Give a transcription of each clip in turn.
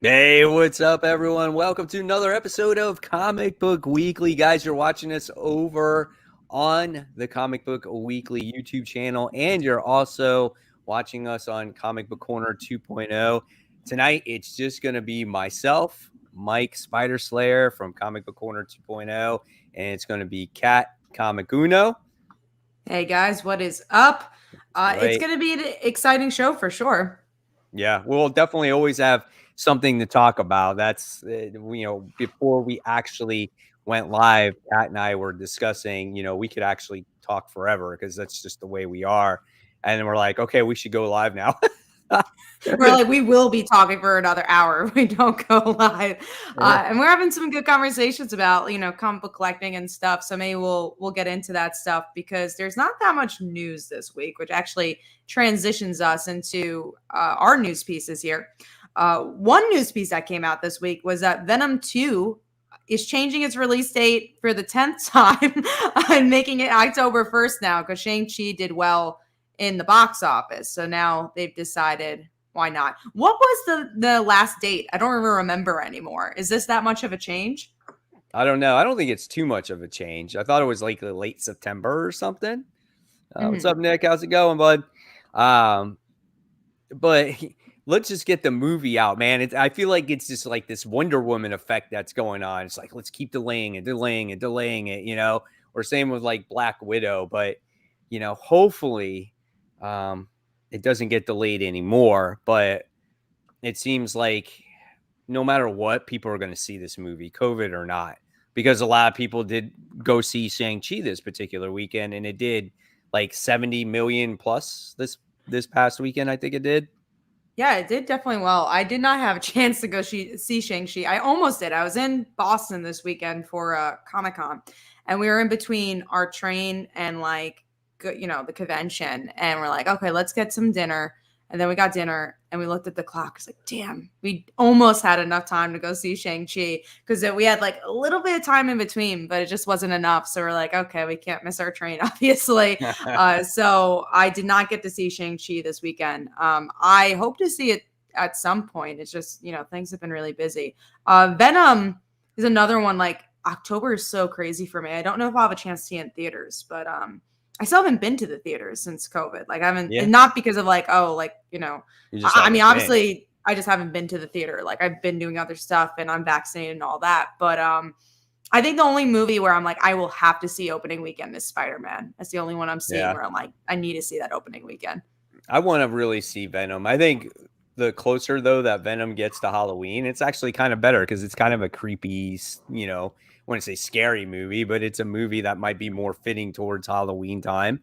Hey, what's up, everyone? Welcome to another episode of Comic Book Weekly. Guys, you're watching us over on the Comic Book Weekly YouTube channel, and you're also watching us on Comic Book Corner 2.0. Tonight, it's just going to be myself, Mike Spider Slayer from Comic Book Corner 2.0, and it's going to be Kat Comic Uno. Hey, guys, what is up? Right. It's going to be an exciting show for sure. Yeah, we'll definitely always have something to talk about. That's, before we actually went live, Pat and I were discussing, we could actually talk forever because that's just the way we are. And then we're like, okay, we should go live now. We're like, we will be talking for another hour if we don't go live. And we're having some good conversations about, comic book collecting and stuff. So maybe we'll get into that stuff because there's not that much news this week, which actually transitions us into our news pieces here. One news piece that came out this week was that Venom 2 is changing its release date for the 10th time and making it October 1st now because Shang-Chi did well in the box office. So now they've decided, why not? What was the last date? I don't even remember anymore. Is this that much of a change? I don't know. I don't think it's too much of a change. I thought it was like late September or something. What's up, Nick? How's it going, bud? But let's just get the movie out, man. I feel like it's just like this Wonder Woman effect that's going on. It's like, let's keep delaying it, or same with like Black Widow. But, hopefully it doesn't get delayed anymore. But it seems like no matter what, people are going to see this movie, COVID or not, because a lot of people did go see Shang-Chi this particular weekend, and it did like 70 million plus this past weekend. I think it did. Yeah, it did definitely well. I did not have a chance to go see Shang-Chi. I almost did. I was in Boston this weekend for Comic-Con, and we were in between our train and the convention, and we're like, okay, let's get some dinner. And then we got dinner and we looked at the clock. It's like, damn, we almost had enough time to go see Shang-Chi because we had like a little bit of time in between, but it just wasn't enough. So we're like, okay, we can't miss our train, obviously. So I did not get to see Shang-Chi this weekend. I hope to see it at some point. It's just, things have been really busy. Venom is another one. Like October is so crazy for me. I don't know if I'll have a chance to see it in theaters, but I still haven't been to the theaters since COVID. Like I haven't, and not because of I mean, obviously I just haven't been to the theater. Like I've been doing other stuff and I'm vaccinated and all that. But I think the only movie where I'm like, I will have to see opening weekend is Spider-Man. That's the only one I'm seeing where I'm like, I need to see that opening weekend. I want to really see Venom. I think the closer though that Venom gets to Halloween, it's actually kind of better because it's kind of a creepy, I wouldn't say scary movie, but it's a movie that might be more fitting towards Halloween time.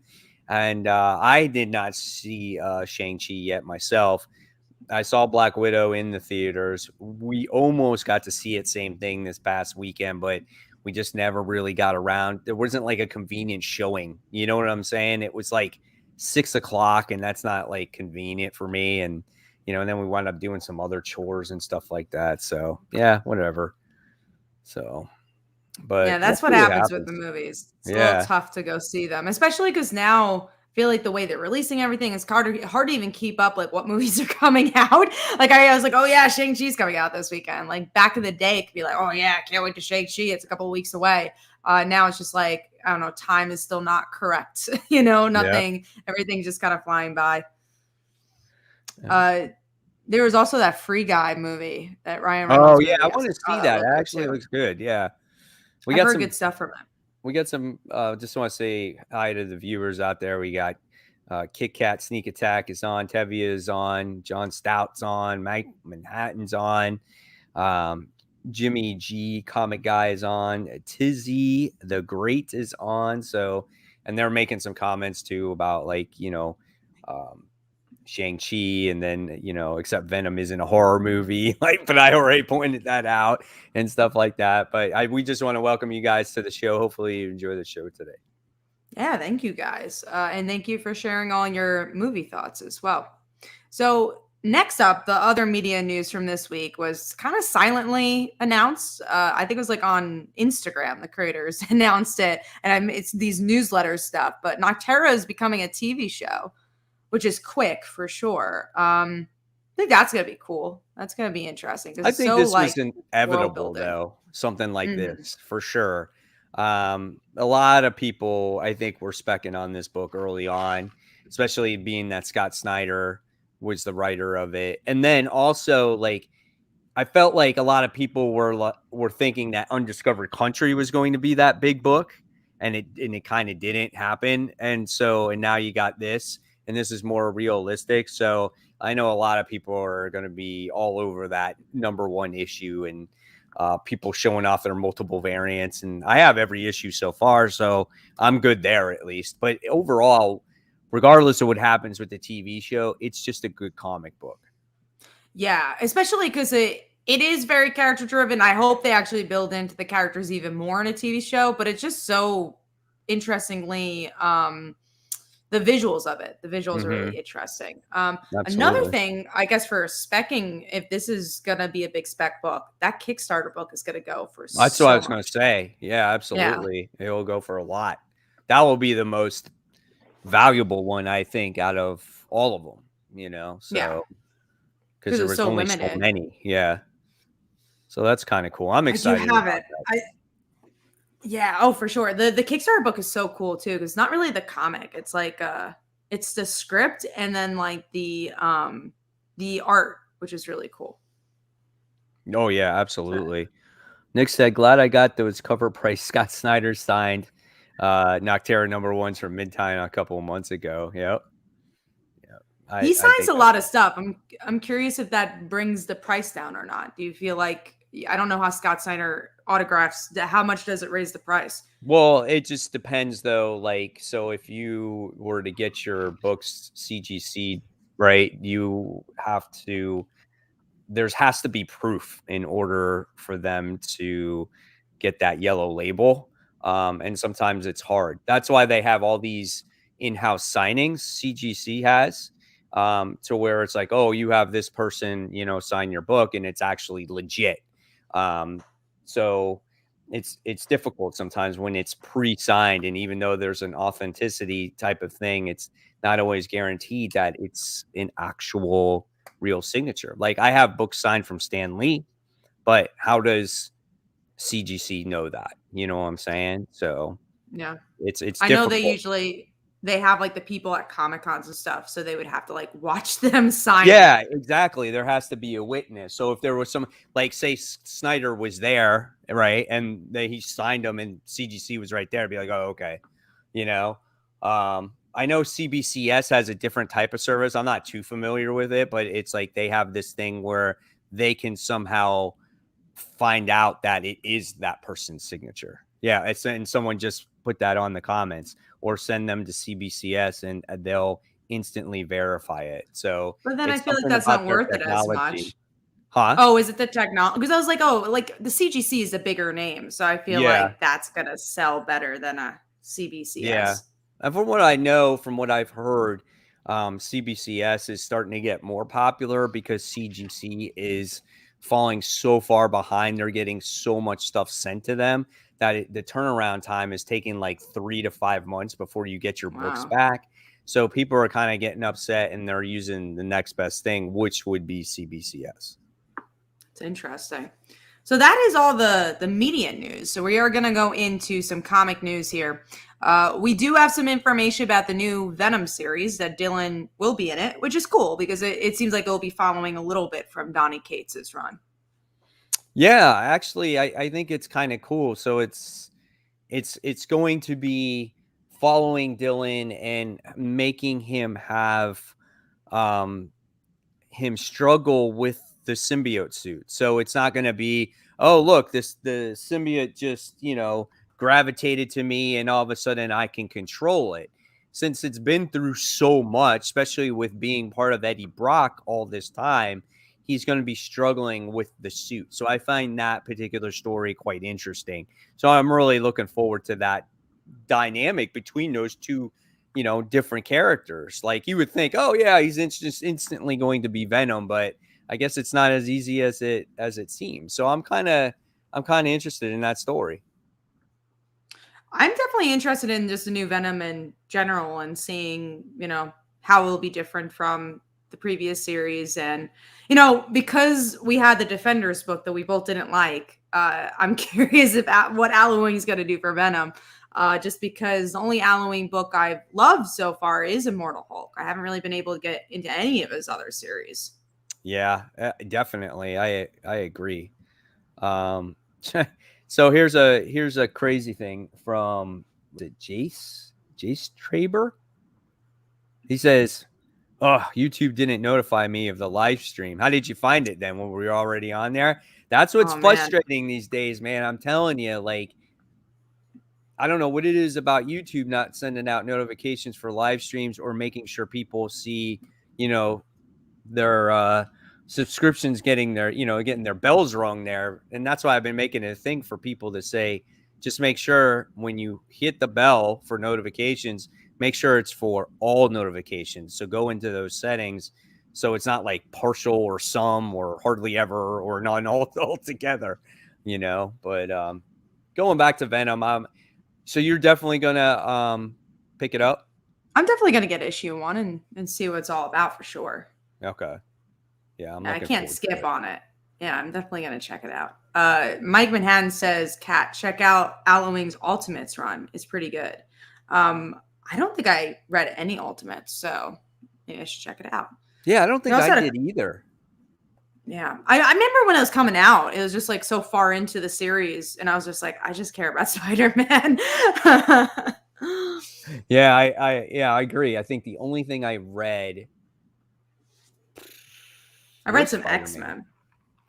And I did not see Shang-Chi yet myself. I saw Black Widow in the theaters. We almost got to see it, same thing this past weekend, but we just never really got around. There wasn't like a convenient showing. You know what I'm saying? It was like 6:00, and that's not like convenient for me. And, and then we wound up doing some other chores and stuff like that. So yeah, whatever. So. But yeah, that's what happens with the movies. It's a little tough to go see them, especially because now I feel like the way they're releasing everything is hard to even keep up like what movies are coming out. Like I was like, oh yeah, Shang-Chi's coming out this weekend. Like back in the day, it could be like, oh yeah, I can't wait to Shang-Chi. It's a couple of weeks away. Now it's just like, I don't know, time is still not correct. Nothing, everything's just kind of flying by. There was also that Free Guy movie that Ryan Reynolds. Oh yeah, I want to see that. It actually looks good. Yeah. We got some good stuff from it. We got some, just want to say hi to the viewers out there. We got Kit Kat Sneak Attack is on, Tevia is on, John Stout's on, Mike Manhattan's on, Jimmy G Comic Guy is on, Tizzy the Great is on. So, and they're making some comments too about Shang-Chi, and then, except Venom isn't a horror movie, but I already pointed that out and stuff like that. But we just want to welcome you guys to the show. Hopefully you enjoy the show today. Yeah, thank you guys. And thank you for sharing all your movie thoughts as well. So next up, the other media news from this week was kind of silently announced. I think it was like on Instagram, the creators announced it, and it's these newsletter stuff, but Nocterra is becoming a TV show, which is quick for sure. think that's gonna be cool. That's gonna be interesting because I it's think so this was like world inevitable, building. though, something like Hmm. this for sure. A lot of people, I think, were specking on this book early on, especially being that Scott Snyder was the writer of it. And then also, like, I felt like a lot of people were thinking that Undiscovered Country was going to be that big book, and it kind of didn't happen. And now you got this, and this is more realistic. So I know a lot of people are going to be all over that #1 issue, and people showing off their multiple variants. And I have every issue so far, so I'm good there at least. But overall, regardless of what happens with the TV show, it's just a good comic book. Yeah, especially because it is very character driven. I hope they actually build into the characters even more in a TV show, but it's just so interestingly the visuals of it. The visuals are Hmm. really interesting. Another Absolutely. thing, I guess, for specking, if this is gonna be a big spec book, that Kickstarter book is gonna go for That's what I so was gonna much. say. Yeah, Yeah, absolutely. It will go for a lot. That will be the most valuable one, I think, out of all of them, yeah, so because because there it's was so only so limited. many. Yeah. So that's kinda cool. I'm I do excited have about it. that. Yeah, oh, for sure. The Kickstarter book is so cool too, 'cause it's not really the comic. It's like, it's the script and then, like, the art, which is really cool. Oh, yeah, So absolutely. Nick said, "Glad I got those cover price Scott Snyder signed, Nocterra #1s from Midtime a couple of months ago." Yep. Yep. I he I signs think a that's lot of stuff. I'm curious if that brings the price down or not. Do you feel like I don't know how Scott Snyder autographs, how much does it raise the price? Well, it just depends though. Like, so if you were to get your books CGC, right, you have to, there's has to be proof in order for them to get that yellow label. And sometimes it's hard. That's why they have all these in-house signings CGC has, to where it's like, oh, you have this person, sign your book, and it's actually legit. So it's difficult sometimes when it's pre-signed, and even though there's an authenticity type of thing, it's not always guaranteed that it's an actual real signature. Like, I have books signed from Stan Lee, but how does CGC know that? You know what I'm saying? So Yeah. it's I know difficult. they have, like, the people at Comic Cons and stuff, so they would have to, like, watch them sign it. Yeah, exactly. There has to be a witness. So if there was some, like, say Snyder was there, right, and he signed them, and CGC was right there, be like, oh, okay, you know. I know CBCS has a different type of service. I'm not too familiar with it, but it's like they have this thing where they can somehow find out that it is that person's signature. Yeah, it's, and someone just put that on the comments, or send them to CBCS, and they'll instantly verify it. So But then I it's feel like something that's about not their worth it as technology. much. Huh? Oh, is it the technology? Because I was like, oh, like the CGC is a bigger name, so I feel Yeah. like that's gonna sell better than a Yeah. CBCS. And from what I know, from what I've heard, CBCS is starting to get more popular because CGC is falling so far behind. They're getting so much stuff sent to them that the turnaround time is taking like 3 to 5 months before you get your books Wow, back. So people are kind of getting upset, and they're using the next best thing, which would be CBCS. it's interesting. So that is all the media news. So we are gonna go into some comic news here. We do have some information about the new Venom series that Dylan will be in it, which is cool because it seems like it'll be following a little bit from Donny Cates's run. Yeah, actually, I think it's kind of cool. So it's going to be following Dylan and making him have um him struggle with the symbiote suit. So it's not going to be, oh, look, the symbiote just, gravitated to me, and all of a sudden I can control it. Since it's been through so much, especially with being part of Eddie Brock all this time, he's going to be struggling with the suit. So I find that particular story quite interesting. So I'm really looking forward to that dynamic between those two, different characters. Like, you would think, oh yeah, he's just instantly going to be Venom, but I guess it's not as easy as it seems. So I'm kind of interested in that story. I'm definitely interested in just the new Venom in general and seeing, how it'll be different from the previous series. And, because we had the Defenders book that we both didn't like, I'm curious about what Halloween is going to do for Venom. Just because the only Halloween book I've loved so far is Immortal Hulk. I haven't really been able to get into any of his other series. Yeah, definitely. I agree. So here's a crazy thing from Jace Traber. He says, "Oh, YouTube didn't notify me of the live stream. How did you find it then when we were already on there?" That's what's frustrating these days, man. I'm telling you, like, I don't know what it is about YouTube not sending out notifications for live streams or making sure people see, their subscriptions getting their bells rung there. And that's why I've been making it a thing for people to say, just make sure when you hit the bell for notifications, make sure it's for all notifications. So go into those settings so it's not like partial or some or hardly ever or none altogether, But going back to Venom, so you're definitely gonna pick it up? I'm definitely gonna get issue 1 and see what it's all about for sure. Okay. Yeah, I can't skip on it. Yeah, I'm definitely gonna check it out. Mike Manhattan says, "Kat, check out Halloween's Ultimates run. It's pretty good." I don't think I read any Ultimates, so maybe I should check it out. Yeah, I don't think I did either. Yeah, I remember when it was coming out, it was just like so far into the series, and I was just like, I just care about Spider-Man. Yeah, I agree. I think the only thing I read some X-Men.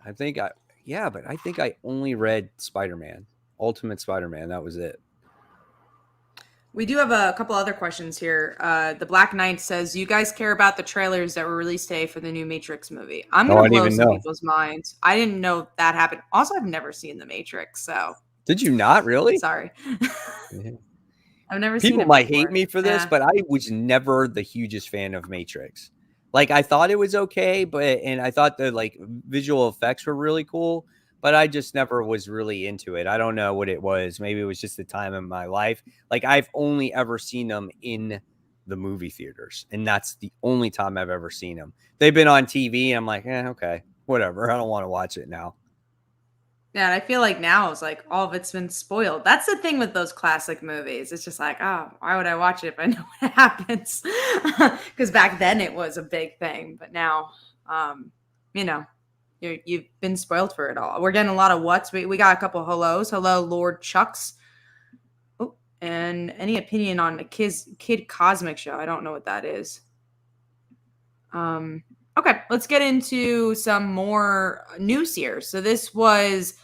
I think I only read Spider-Man, Ultimate Spider-Man. That was it. We do have a couple other questions here. The Black Knight says, "You guys care about the trailers that were released today for the new Matrix movie?" I'm going to blow some people's minds. I didn't know that happened. Also, I've never seen the Matrix, so. Did you not really? Sorry. I've never seen it. People might hate me for this, Yeah. but I was never the hugest fan of Matrix. Like, I thought it was okay, and I thought the like visual effects were really cool, but I just never was really into it. I don't know what it was. Maybe it was just the time in my life. Like, I've only ever seen them in the movie theaters, and that's the only time I've ever seen them. They've been on TV, and I'm like, okay, whatever. I don't want to watch it now. Yeah, and I feel like now it's like all of it's been spoiled. That's the thing with those classic movies. It's just like, oh, why would I watch it if I know what happens? Because back then it was a big thing, but now, you've been spoiled for it all. We're getting a lot of whats. We got a couple hellos. Hello, Lord Chucks. Oh, and any opinion on the Kid Cosmic show? I don't know what that is. Okay, let's get into some more news here. So this was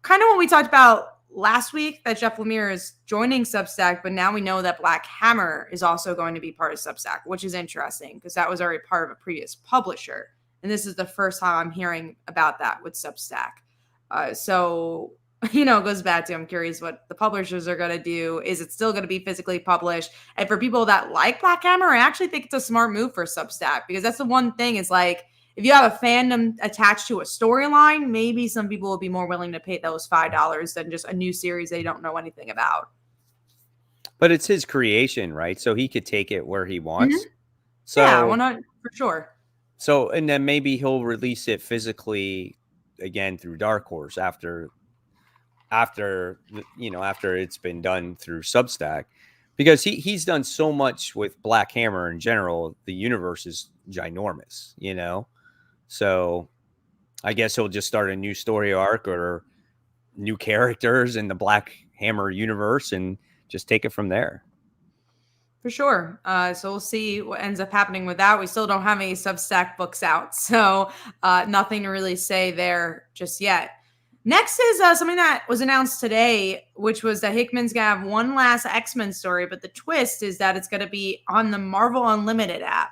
kind of what we talked about last week, that Jeff Lemire is joining Substack, but now we know that Black Hammer is also going to be part of Substack, which is interesting because that was already part of a previous publisher. And this is the first time I'm hearing about that with Substack. So it goes back to, I'm curious what the publishers are going to do. Is it still going to be physically published? And for people that like Black Hammer, I actually think it's a smart move for Substack, because that's the one thing is like, if you have a fandom attached to a storyline, maybe some people will be more willing to pay those $5 than just a new series they don't know anything about. But it's his creation, right? So he could take it where he wants. Mm-hmm. So yeah, for sure. So, and then maybe he'll release it physically again through Dark Horse after it's been done through Substack, because he's done so much with Black Hammer in general. The universe is ginormous, so I guess he'll just start a new story arc or new characters in the Black Hammer universe and just take it from there. For sure. So we'll see what ends up happening with that. We still don't have any Substack books out, so nothing to really say there just yet. Next is something that was announced today, which was that Hickman's going to have one last X-Men story, but the twist is that it's going to be on the Marvel Unlimited app.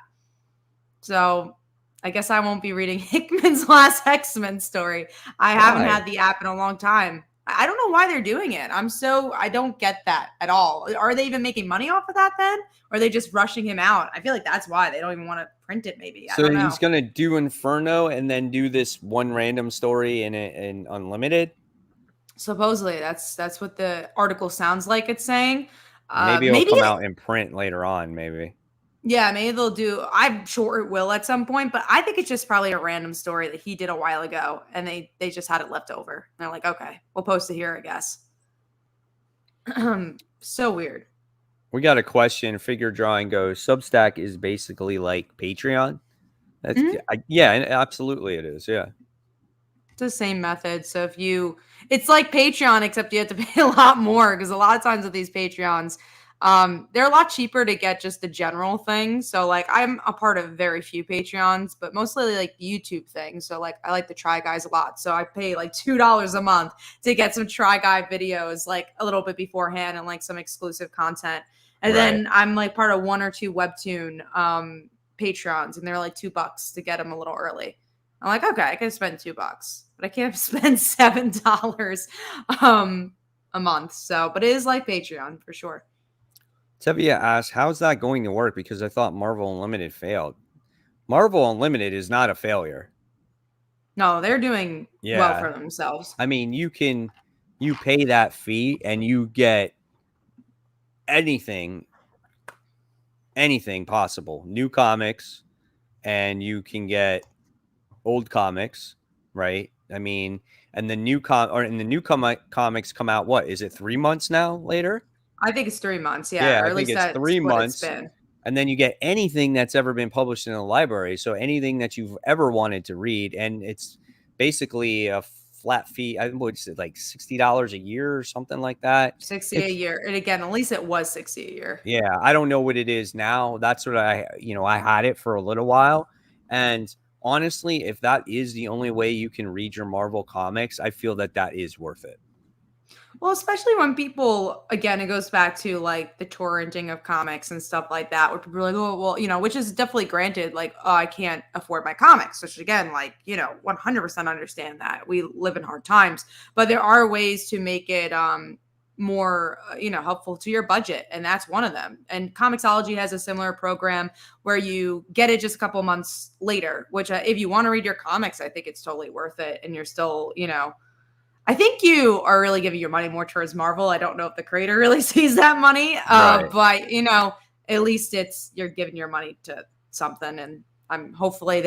So I guess I won't be reading Hickman's last X-Men story. I haven't had the app in a long time. I don't know why they're doing it. I don't get that at all. Are they even making money off of that then? Or are they just rushing him out? I feel like that's why they don't even want to print it, maybe. So he's going to do Inferno and then do this one random story in Unlimited? Supposedly, that's what the article sounds like it's saying. Maybe it'll come out in print later on, maybe. Yeah, maybe they'll do. I'm sure it will at some point, but I think it's just probably a random story that he did a while ago, and they just had it left over. And they're like, okay, we'll post it here, I guess. So weird. We got a question. Figure drawing goes. Substack is basically like Patreon. That's Mhm. yeah, absolutely it is. Yeah. It's the same method. So it's like Patreon, except you have to pay a lot more because a lot of times with these Patreons, they're a lot cheaper to get just the general thing. So like I'm a part of very few Patreons, but mostly like YouTube things. So like I like the Try Guys a lot. So I pay like $2 a month to get some Try Guy videos like a little bit beforehand and like some exclusive content. And Right. then I'm like part of one or two webtoon Patreons, and they're like $2 to get them a little early. I'm like, okay, I can spend $2, but I can't spend $7 a month. So, but it is like Patreon for sure. Tevia asks, how's that going to work? Because I thought Marvel Unlimited failed. Marvel Unlimited is not a failure. No, they're doing well Yeah. for themselves. I mean, you pay that fee and you get anything possible. New comics, and you can get old comics, right? I mean, and the new comics come out, what is it, 3 months now later? I think it's 3 months, yeah, Yeah, or I at think least it's that's 3 what it's months. been. And then you get anything that's ever been published in a library. So anything that you've ever wanted to read. And it's basically a flat fee. I would say like $60 a year or something like that. 60 a It's year. And again, at least it was 60 a year. yeah, I don't know what it is now. That's what I had it for a little while. And honestly, if that is the only way you can read your Marvel comics, I feel that that is worth it. Well, especially when people, again, it goes back to like the torrenting of comics and stuff like that, where people are like, oh, well, which is definitely granted, like, oh, I can't afford my comics, which again, like, 100% understand that. We live in hard times, but there are ways to make it more, helpful to your budget. And that's one of them. And Comixology has a similar program where you get it just a couple months later, which if you want to read your comics, I think it's totally worth it. And you're still, I think you are really giving your money more towards Marvel. I don't know if the creator really sees that money, Right. but at least you're giving your money to something, and I'm hopefully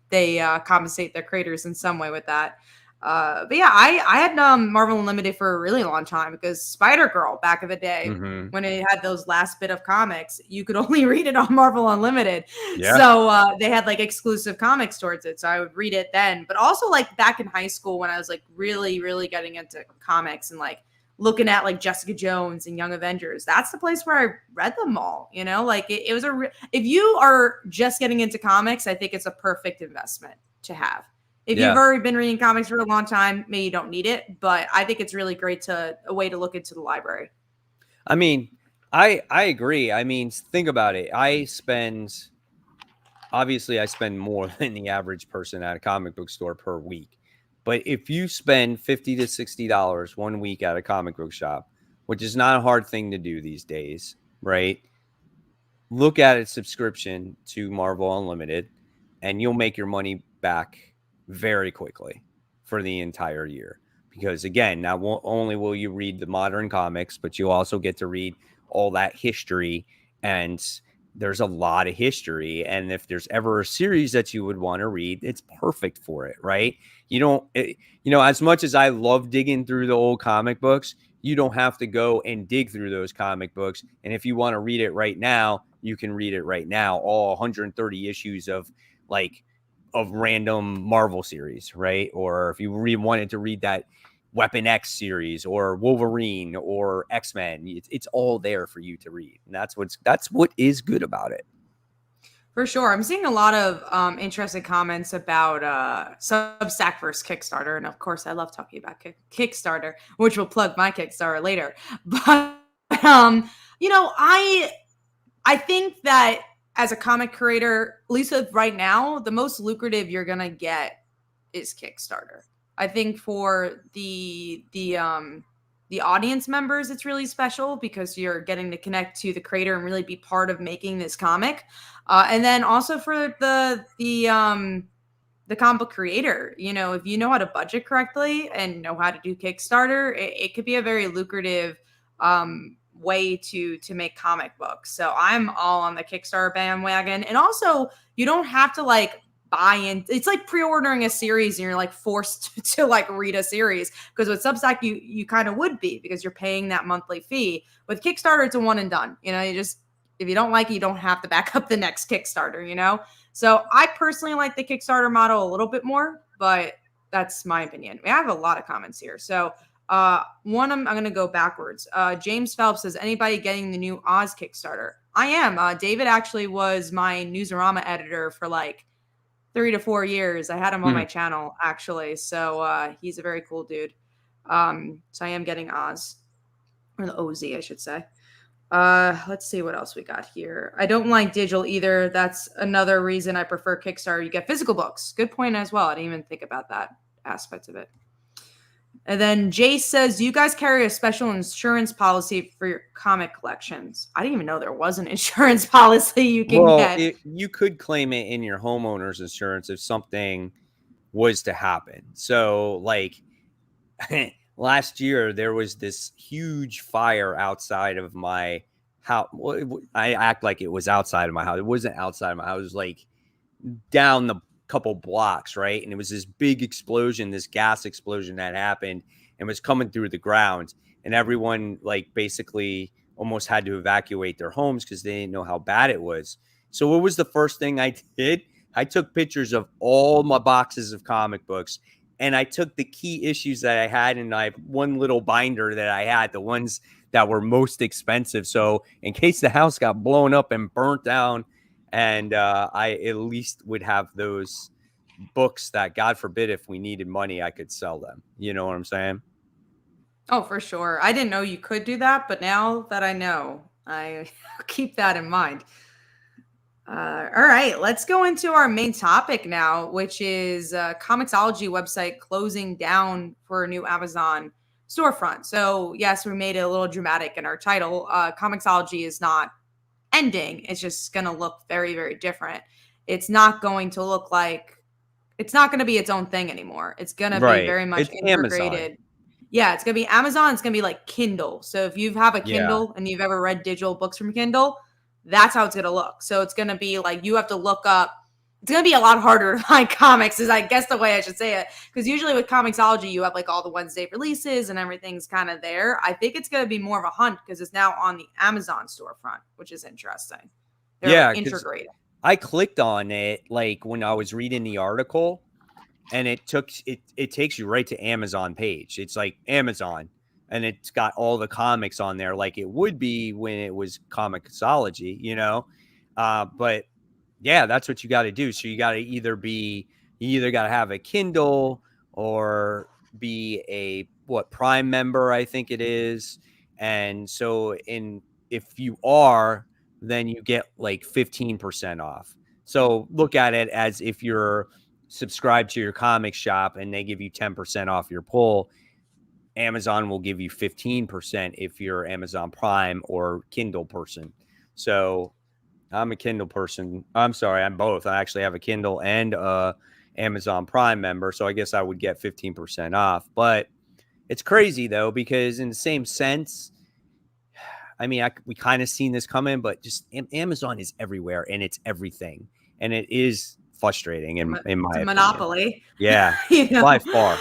they compensate their creators in some way with that. But yeah, I had Marvel Unlimited for a really long time because Spider Girl back in the day Mm-hmm. when it had those last bit of comics, you could only read it on Marvel Unlimited. Yeah. So they had like exclusive comics towards it. So I would read it then. But also like back in high school when I was like really, really getting into comics and like looking at like Jessica Jones and Young Avengers, that's the place where I read them all. Like it was if you are just getting into comics, I think it's a perfect investment to have. If Yeah. you've already been reading comics for a long time, maybe you don't need it, but I think it's really great a way to look into the library. I mean, I agree. I mean, think about it. Obviously I spend more than the average person at a comic book store per week. But if you spend $50 to $60 one week at a comic book shop, which is not a hard thing to do these days, right? Look at a subscription to Marvel Unlimited and you'll make your money back very quickly for the entire year. Because again, not only will you read the modern comics, but you also get to read all that history, and there's a lot of history. And if there's ever a series that you would want to read, it's perfect for it, right? As much as I love digging through the old comic books, you don't have to go and dig through those comic books. And if you want to read it right now, you can read it right now. All 130 issues of random Marvel series, right? Or if you wanted to read that Weapon X series or Wolverine or X-Men, it's all there for you to read. And that's what is good about it. For sure. I'm seeing a lot of interesting comments about Substack versus Kickstarter. And of course, I love talking about Kickstarter, which will plug my Kickstarter later. But, I think that as a comic creator, at least right now, the most lucrative you're going to get is Kickstarter. I think for the audience members, it's really special because you're getting to connect to the creator and really be part of making this comic. And then also for the comic book creator, if you know how to budget correctly and know how to do Kickstarter, it could be a very lucrative way to make comic books. So I'm all on the Kickstarter bandwagon. And also, you don't have to like buy in. It's like pre-ordering a series and you're like forced to like read a series, because with Substack you kind of would be, because you're paying that monthly fee. With Kickstarter, it's a one and done. You know, you just, if you don't like it, you don't have to back up the next Kickstarter, you know? So I personally like the Kickstarter model a little bit more, but that's my opinion. I have a lot of comments here. So one, I'm going to go backwards. James Phelps says, anybody getting the new Oz Kickstarter? I am. David actually was my Newsarama editor for like 3 to 4 years. I had him on my channel actually. So he's a very cool dude. So I am getting Oz, or the OZ, I should say. Let's see what else we got here. I don't like digital either. That's another reason I prefer Kickstarter. You get physical books. Good point as well. I didn't even think about that aspect of it. And then Jay says, do you guys carry a special insurance policy for your comic collections? I didn't even know there was an insurance policy you can get. You could claim it in your homeowner's insurance if something was to happen. So like last year, there was this huge fire outside of my house. I act like it was outside of my house. It wasn't outside of my house. It was like down the couple blocks, right? And it was this big explosion, this gas explosion that happened and was coming through the ground. And everyone like basically almost had to evacuate their homes because they didn't know how bad it was. So what was the first thing I did? I took pictures of all my boxes of comic books, and I took the key issues that I had, and I have one little binder that I had, the ones that were most expensive. So in case the house got blown up and burnt down, and I at least would have those books that, God forbid, if we needed money, I could sell them. You know what I'm saying? Oh, for sure. I didn't know you could do that, but now that I know, I keep that in mind. All right, let's go into our main topic now, which is Comixology website closing down for a new Amazon storefront. So yes, we made it a little dramatic in our title. Comixology is not ending. It's just going to look very, very different. It's not going to look like, it's not going to be its own thing anymore. It's going to be very much integrated. Amazon. Yeah, it's going to be Amazon. It's going to be like Kindle. So if you have a Kindle and you've ever read digital books from Kindle, that's how it's going to look. So it's going to be like, you have to look up, it's going to be a lot harder to find comics, is I guess the way I should say it. Because usually with Comixology, you have like all the Wednesday releases and everything's kind of there. I think it's going to be more of a hunt because it's now on the Amazon storefront, which is interesting. They're like integrated. I clicked on it like when I was reading the article, and it takes you right to Amazon page. It's like Amazon, and it's got all the comics on there like it would be when it was Comixology, you know? But yeah, that's what you got to do. So you got to either got to have a Kindle or be a Prime member, I think it is. And so if you are, then you get like 15% off. So look at it as if you're subscribed to your comic shop and they give you 10% off your pull, Amazon will give you 15% if you're Amazon Prime or Kindle person. So I'm a Kindle person. I'm sorry, I'm both. I actually have a Kindle and Amazon Prime member, so I guess I would get 15% off. But it's crazy though, because in the same sense, I mean, we kind of seen this coming, but just Amazon is everywhere and it's everything, and it is frustrating in my opinion. Monopoly. Yeah, you know? By far.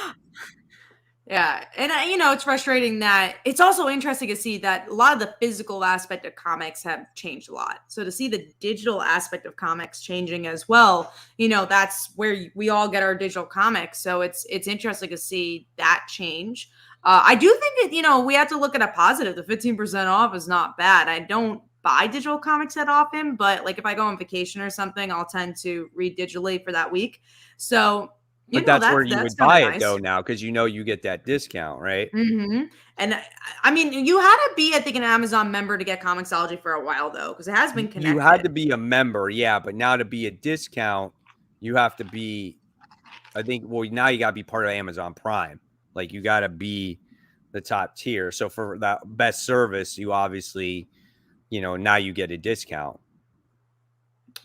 Yeah. And, it's frustrating that it's also interesting to see that a lot of the physical aspect of comics have changed a lot. So to see the digital aspect of comics changing as well, that's where we all get our digital comics. So it's interesting to see that change. I do think that, we have to look at a positive. The 15% off is not bad. I don't buy digital comics that often, but like if I go on vacation or something, I'll tend to read digitally for that week. So, but that's where you would buy it though now, because you get that discount, right? Mm-hmm. And I mean, you had to be, I think, an Amazon member to get Comixology for a while though, because it has been connected. You had to be a member, yeah, but now to be a discount, you have to be, I think, now you got to be part of Amazon Prime. Like you got to be the top tier. So for that best service, you obviously, now you get a discount.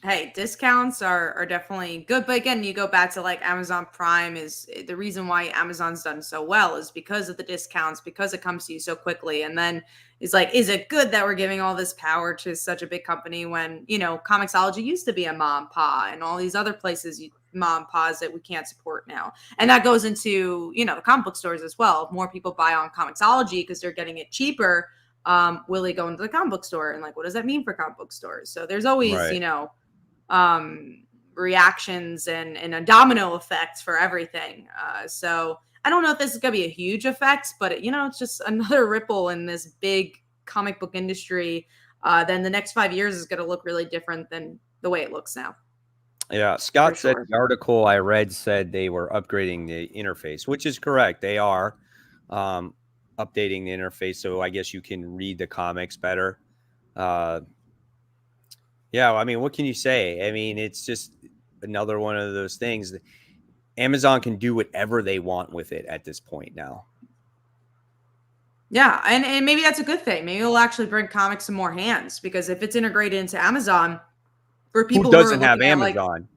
Hey, discounts are definitely good, but again, you go back to like Amazon Prime is the reason why Amazon's done so well is because of the discounts, because it comes to you so quickly. And then it's like, is it good that we're giving all this power to such a big company when, you know, Comixology used to be a mom and pa and all these other places, mom and pas that we can't support now. And that goes into, you know, the comic book stores as well. If more people buy on Comixology because they're getting it cheaper, will they go into the comic book store? And like, what does that mean for comic book stores? So there's always, Right. you know, reactions and a domino effect for everything. So I don't know if this is going to be a huge effect, but you know, it's just another ripple in this big comic book industry. Then the next 5 years is going to look really different than the way it looks now. Yeah, For Scott said sure. the article I read said they were upgrading the interface, which is correct. They are um, updating the interface, so I guess you can read the comics better. Uh, yeah, I mean, what can you say? I mean, it's just another one of those things. Amazon can do whatever they want with it at this point now. Yeah, and maybe that's a good thing. Maybe it'll actually bring comics in more hands because if it's integrated into Amazon for Who people who are doesn't have looking at like Amazon?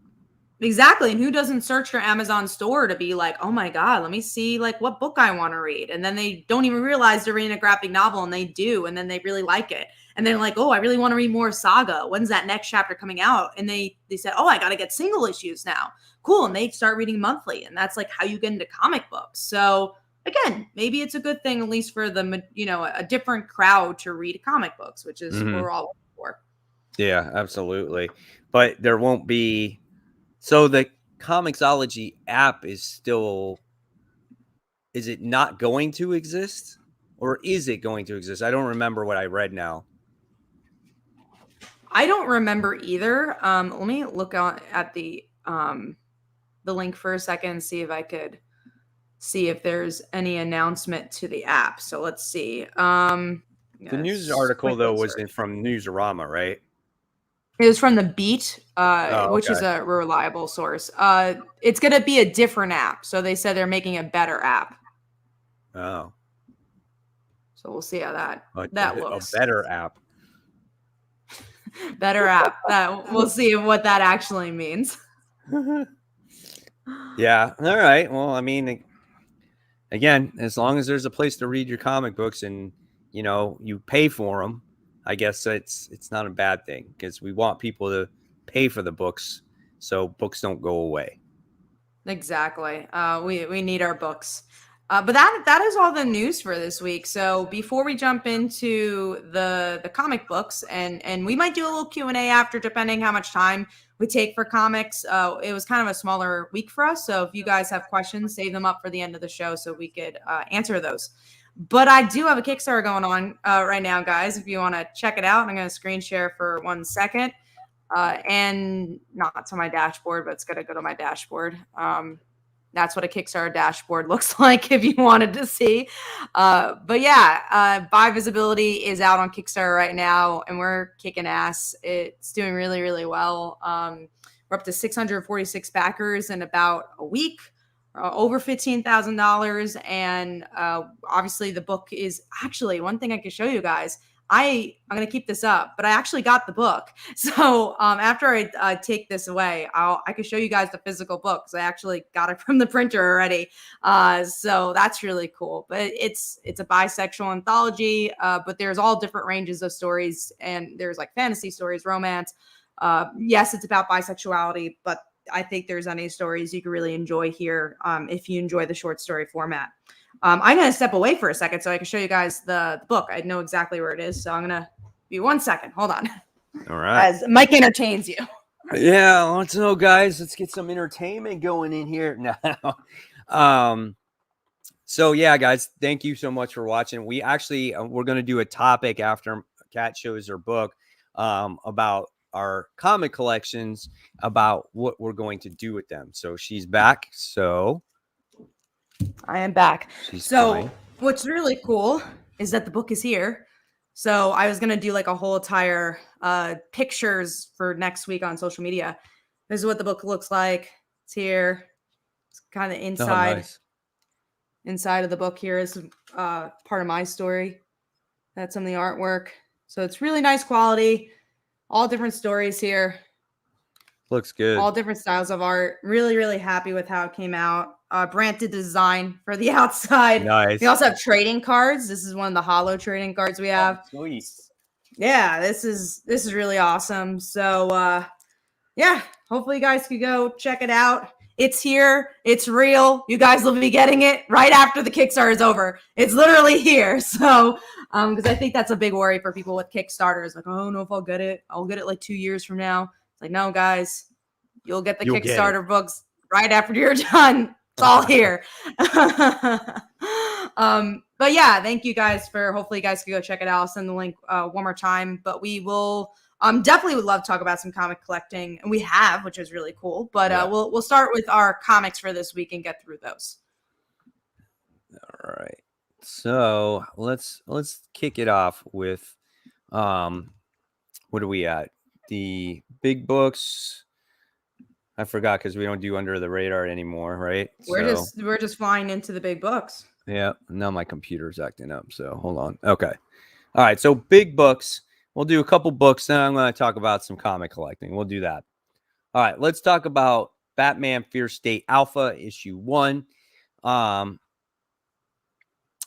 exactly. And who doesn't search your Amazon store to be like, oh my God, let me see like what book I want to read. And then they don't even realize they're reading a graphic novel and they do. And then they really like it. And they're like, oh, I really want to read more Saga. When's that next chapter coming out? And they said, oh, I got to get single issues now. Cool. And they start reading monthly. And that's like how you get into comic books. So again, maybe it's a good thing, at least for the, you know, a different crowd to read comic books, which is what Mm-hmm. we're all looking for. Yeah, absolutely. But there won't be. So the Comixology app is still. Is it not going to exist, or is it going to exist? I don't remember what I read now. I don't remember either. Let me look at the link for a second and see if I could see if there's any announcement to the app. So let's see. The Yeah, news article though quickly was search. from Newsarama, right? It was from the Beat, Oh, which is okay. a reliable source. It's going to be a different app. So they said they're making a better app. Oh, So we'll see how a, that a looks. better app. Better app. That we'll see what that actually means. Yeah. All right. Well, I mean, again, as long as there's a place to read your comic books and you pay for them, I guess it's not a bad thing because we want people to pay for the books so books don't go away. Exactly. We need our books. But that is all the news for this week. So before we jump into the comic books, and we might do a little Q&A after, depending how much time we take for comics. It was kind of a smaller week for us. So if you guys have questions, save them up for the end of the show so we could answer those. But I do have a Kickstarter going on right now, guys. If you want to check it out, I'm going to screen share for 1 second. And not to my dashboard, but it's going to go to my dashboard. That's what a Kickstarter dashboard looks like if you wanted to see. But yeah, Buy Visibility is out on Kickstarter right now, and we're kicking ass. It's doing really, really well. We're up to 646 backers in about a week. Over $15,000, and obviously the book is actually one thing I can show you guys. I'm going to keep this up, but I actually got the book. So after I take this away, I can show you guys the physical book because I actually got it from the printer already. So that's really cool. But it's a bisexual anthology, but there's all different ranges of stories, and there's like fantasy stories, romance. Yes, it's about bisexuality, but I think there's any stories you can really enjoy here if you enjoy the short story format. I'm going to step away for a second so I can show you guys the book. I know exactly where it is. So I'm going to be 1 second. Hold on. All right. As Mike entertains you. Yeah, let's know, guys. Let's get some entertainment going in here now. So yeah, guys, thank you so much for watching. We actually we're going to do a topic after Kat shows her book about our comic collections, about what we're going to do with them. So she's back. So I am back. she's So coming. what's really cool is that the book is here. So I was going to do like a whole entire pictures for next week on social media. This is what the book looks like. It's here. It's kind of inside. Oh, nice. Inside of the book here is part of my story. That's some of the artwork. So it's really nice quality. All different stories here. Looks good. All different styles of art. Really, really happy with how it came out. Brant did design for the outside. We Nice. also have trading cards. This is one of the hollow trading cards we Oh, have. sweet. Yeah, this is really awesome. So yeah, hopefully you guys could go check it out. It's here. It's real. You guys will be getting it right after the Kickstarter is over. It's literally here. So, because I think that's a big worry for people with Kickstarters. Like, oh, I don't know if I'll get it. I'll get it like 2 years from now. It's like, no, guys, you'll get the You'll get it. Kickstarter books right after you're done. It's all here. But yeah, thank you guys for, hopefully you guys can go check it out. I'll send the link one more time, but we will definitely would love to talk about some comic collecting, and we have, which is really cool. But we'll start with our comics for this week and get through those. All right. So let's kick it off with what are we at? The big books. I forgot because we don't do under the radar anymore, right? We're just flying into the big books. Yeah. Now my computer's acting up. So hold on. Okay. All right. So big books. We'll do a couple books. Then I'm going to talk about some comic collecting. We'll do that. All right. Let's talk about Batman Fear State Alpha issue 1. I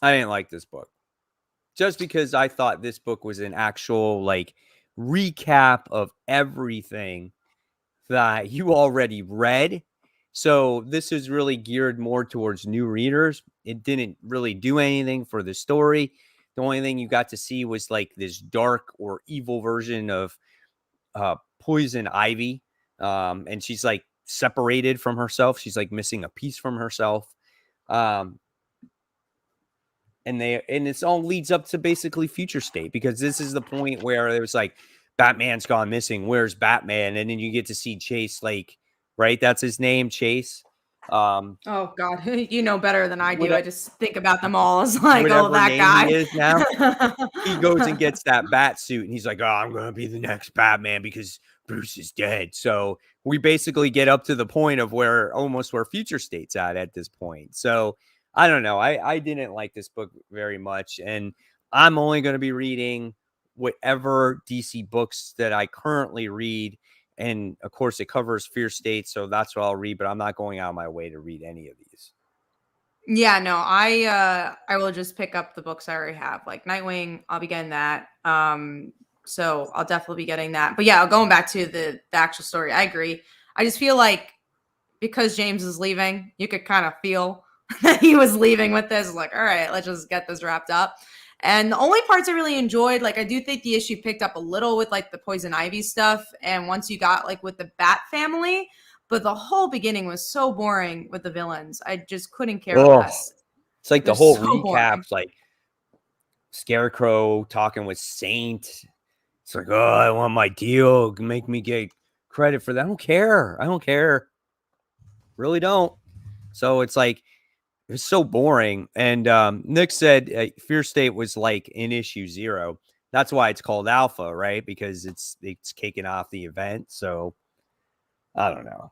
didn't like this book just because I thought this book was an actual like recap of everything that you already read. So this is really geared more towards new readers. It didn't really do anything for the story. The only thing you got to see was like this dark or evil version of Poison Ivy. And she's like separated from herself. She's like missing a piece from herself. And it's all leads up to basically Future State, because this is the point where it was like, Batman's gone missing. Where's Batman? And then you get to see Chase, like, right? That's his name, Chase. Oh God, you know better than I do. I just think about them all as like, oh, that guy he is now. He goes and gets that bat suit, and he's like, oh, I'm gonna be the next Batman because Bruce is dead. So we basically get up to the point of where Future State's at this point. So I don't know. I didn't like this book very much, and I'm only going to be reading whatever DC books that I currently read. And of course it covers Fear State, so that's what I'll read, but I'm not going out of my way to read any of these. Yeah, no, I will just pick up the books I already have. Like Nightwing, I'll be getting that. So I'll definitely be getting that. But yeah, going back to the actual story, I agree. I just feel like because James is leaving, you could kind of feel that he was leaving with this. Like, all right, let's just get this wrapped up. And the only parts I really enjoyed, like I do think the issue picked up a little with like the Poison Ivy stuff. And once you got like with the Bat family, but the whole beginning was so boring with the villains. I just couldn't care less. It's like the whole recap, like Scarecrow talking with Saint. It's like, oh, I want my deal. Make me get credit for that. I don't care. Really don't. So it's like, it's so boring. And Nick said Fear State was like in issue 0. That's why it's called Alpha, right? Because it's kicking off the event. So I don't know.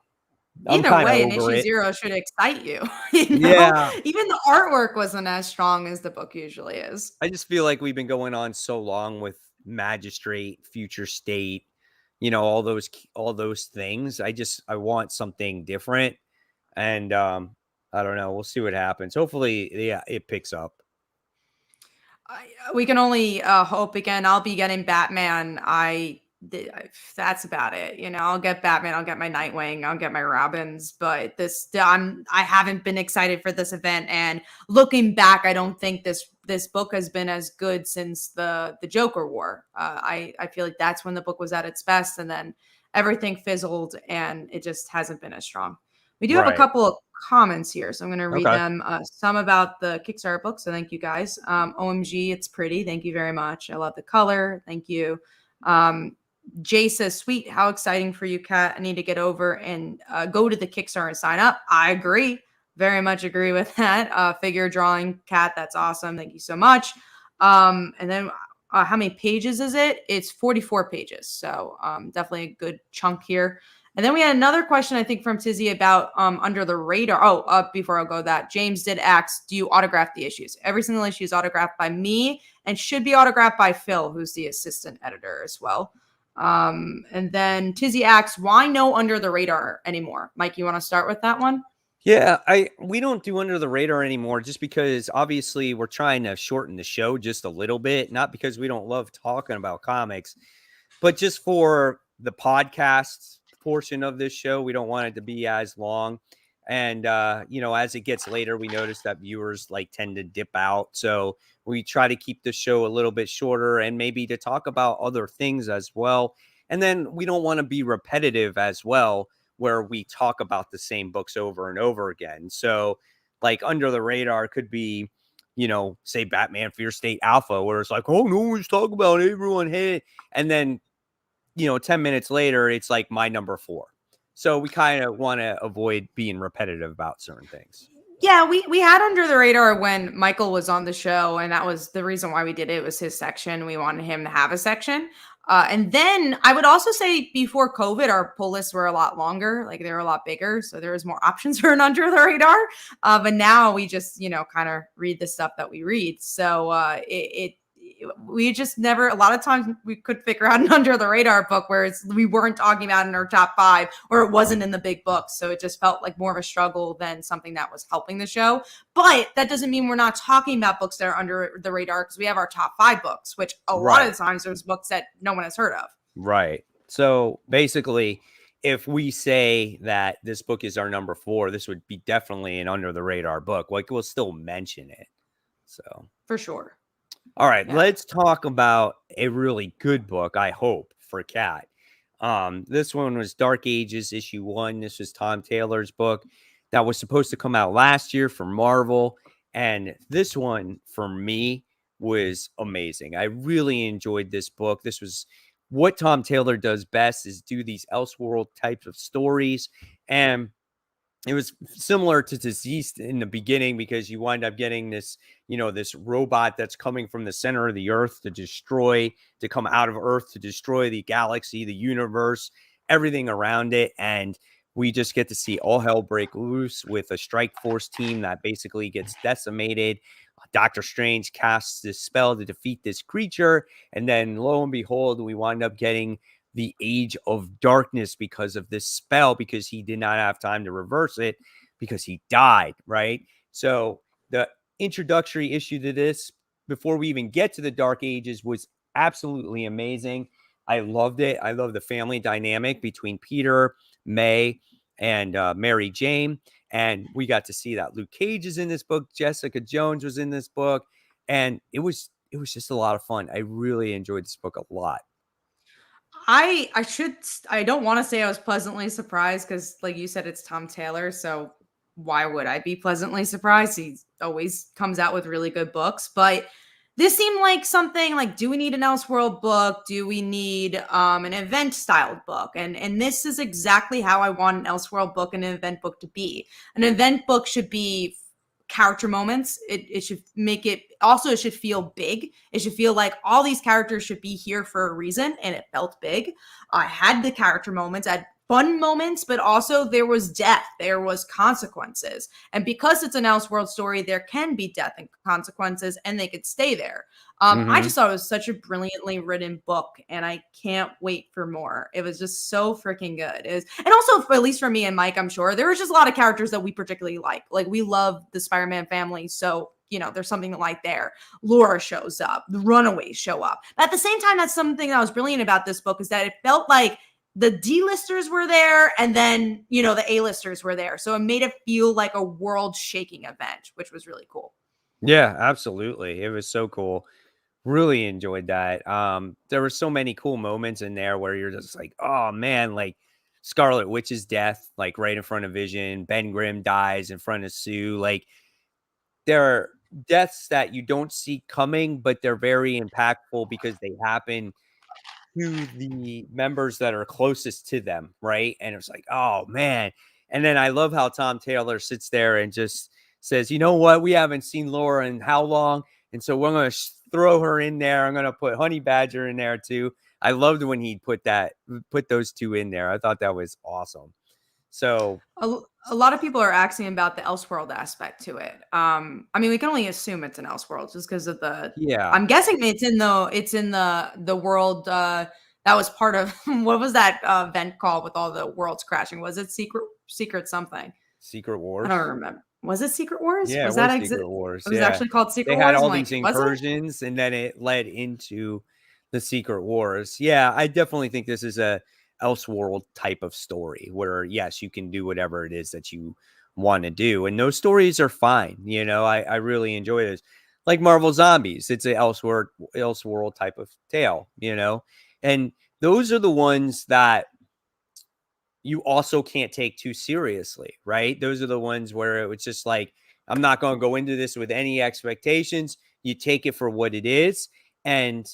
Either way, an issue 0 should excite you. You know? Yeah. Even the artwork wasn't as strong as the book usually is. I just feel like we've been going on so long with Magistrate, Future State, all those things. I want something different. And I don't know. We'll see what happens. Hopefully, it picks up. We can only hope. Again, I'll be getting Batman. That's about it. I'll get Batman. I'll get my Nightwing. I'll get my Robins. But I haven't been excited for this event. And looking back, I don't think this book has been as good since the Joker War. I feel like that's when the book was at its best, and then everything fizzled, and it just hasn't been as strong. We do have a couple of comments here, so I'm going to read them. Some about the Kickstarter book, so thank you guys. OMG, it's pretty. Thank you very much. I love the color. Thank you. Jay says, sweet, how exciting for you, Kat. I need to get over and go to the Kickstarter and sign up. I agree. Very much agree with that. Figure drawing, Kat, that's awesome. Thank you so much. And then how many pages is it? It's 44 pages, so definitely a good chunk here. And then we had another question, I think, from Tizzy about Under the Radar. Before I go to that, James did ask, do you autograph the issues? Every single issue is autographed by me and should be autographed by Phil, who's the assistant editor as well. And then Tizzy asks, why no Under the Radar anymore? Mike, you want to start with that one? Yeah, we don't do Under the Radar anymore just because obviously we're trying to shorten the show just a little bit, not because we don't love talking about comics, but just for the podcast portion of this show, we don't want it to be as long. And as it gets later, we notice that viewers like tend to dip out. So we try to keep the show a little bit shorter and maybe to talk about other things as well. And then we don't want to be repetitive as well, where we talk about the same books over and over again. So like Under the Radar could be, say Batman Fear State Alpha, where it's like, oh, no one's talking about it, everyone hate it. And then 10 minutes later, it's like my number 4. So we kind of want to avoid being repetitive about certain things. Yeah, we had Under the Radar when Michael was on the show, and that was the reason why we did it. It was his section. We wanted him to have a section. And then I would also say before COVID, our pull lists were a lot longer, like they were a lot bigger. So there was more options for an Under the Radar. But now we just, kind of read the stuff that we read. So we just never, a lot of times we could figure out an Under the Radar book where we weren't talking about in our top 5 or it wasn't in the big books. So it just felt like more of a struggle than something that was helping the show. But that doesn't mean we're not talking about books that are under the radar, because we have our top 5 books, which a lot of the times there's books that no one has heard of. Right. So basically, if we say that this book is our number 4, this would be definitely an Under the Radar book. Like we'll still mention it. So for sure. All right, let's talk about a really good book, I hope, for Kat. This one was Dark Ages issue 1. This was Tom Taylor's book that was supposed to come out last year for Marvel. And this one, for me, was amazing. I really enjoyed this book. This was what Tom Taylor does best, is do these Elseworld types of stories. And it was similar to Deceased in the beginning, because you wind up getting this, this robot that's coming from the center of the earth to come out of Earth to destroy the galaxy, the universe, everything around it. And we just get to see all hell break loose with a strike force team that basically gets decimated. Doctor Strange casts this spell to defeat this creature. And then lo and behold, we wind up getting the Age of Darkness because of this spell, because he did not have time to reverse it because he died, right? So the introductory issue to this, before we even get to the Dark Ages, was absolutely amazing. I loved it. I love the family dynamic between Peter, May, and Mary Jane. And we got to see that Luke Cage is in this book. Jessica Jones was in this book. And it was just a lot of fun. I really enjoyed this book a lot. I don't want to say I was pleasantly surprised, because like you said, it's Tom Taylor. So why would I be pleasantly surprised? He always comes out with really good books, but this seemed like something like, do we need an Elseworld book? Do we need an event styled book? And this is exactly how I want an Elseworld book and an event book to be. An event book should be character moments. It should make it also, it should feel big. It should feel like all these characters should be here for a reason, and it felt big. I had the character moments, I had fun moments, but also there was death, there was consequences. And because it's an Elseworld story, there can be death and consequences, and they could stay there. I just thought it was such a brilliantly written book, and I can't wait for more. It was just so freaking good. And also, at least for me and Mike, I'm sure there was just a lot of characters that we particularly like. Like, we love the Spider-Man family, so there's something to like there. Laura shows up, the Runaways show up. But at the same time, that's something that was brilliant about this book, is that it felt like the D-listers were there, and then, the A-listers were there. So it made it feel like a world-shaking event, which was really cool. Yeah, absolutely. It was so cool. Really enjoyed that. There were so many cool moments in there where you're just like, oh man, like Scarlet Witch's death, like right in front of Vision. Ben Grimm dies in front of Sue. Like, there are deaths that you don't see coming, but they're very impactful because they happen to the members that are closest to them, right? And it's like, oh man. And then I love how Tom Taylor sits there and just says, you know what? We haven't seen Laura in how long? And so we're going to throw her in there. I'm going to put Honey Badger in there too. I loved when he put those two in there. I thought that was awesome. So a lot of people are asking about the Elseworld aspect to it. I mean, we can only assume it's an Elseworld just because of the. Yeah. I'm guessing it's in the world that was part of what was that event called with all the worlds crashing? Was it Secret something? Secret I Wars. don't remember. Was it Secret Wars? Yeah, it Was that was Secret Wars. it was Yeah. actually called Secret They had Wars? I'm all like, these was it? incursions and then it led into the Secret Wars. Yeah, I definitely think this is a Elseworld type of story where yes, you can do whatever it is that you want to do. And those stories are fine. You know, I really enjoy this. Like Marvel Zombies, it's a Elseworld type of tale, you know. And those are the ones that you also can't take too seriously, right? Those are the ones where it was just like, I'm not going to go into this with any expectations. You take it for what it is. And,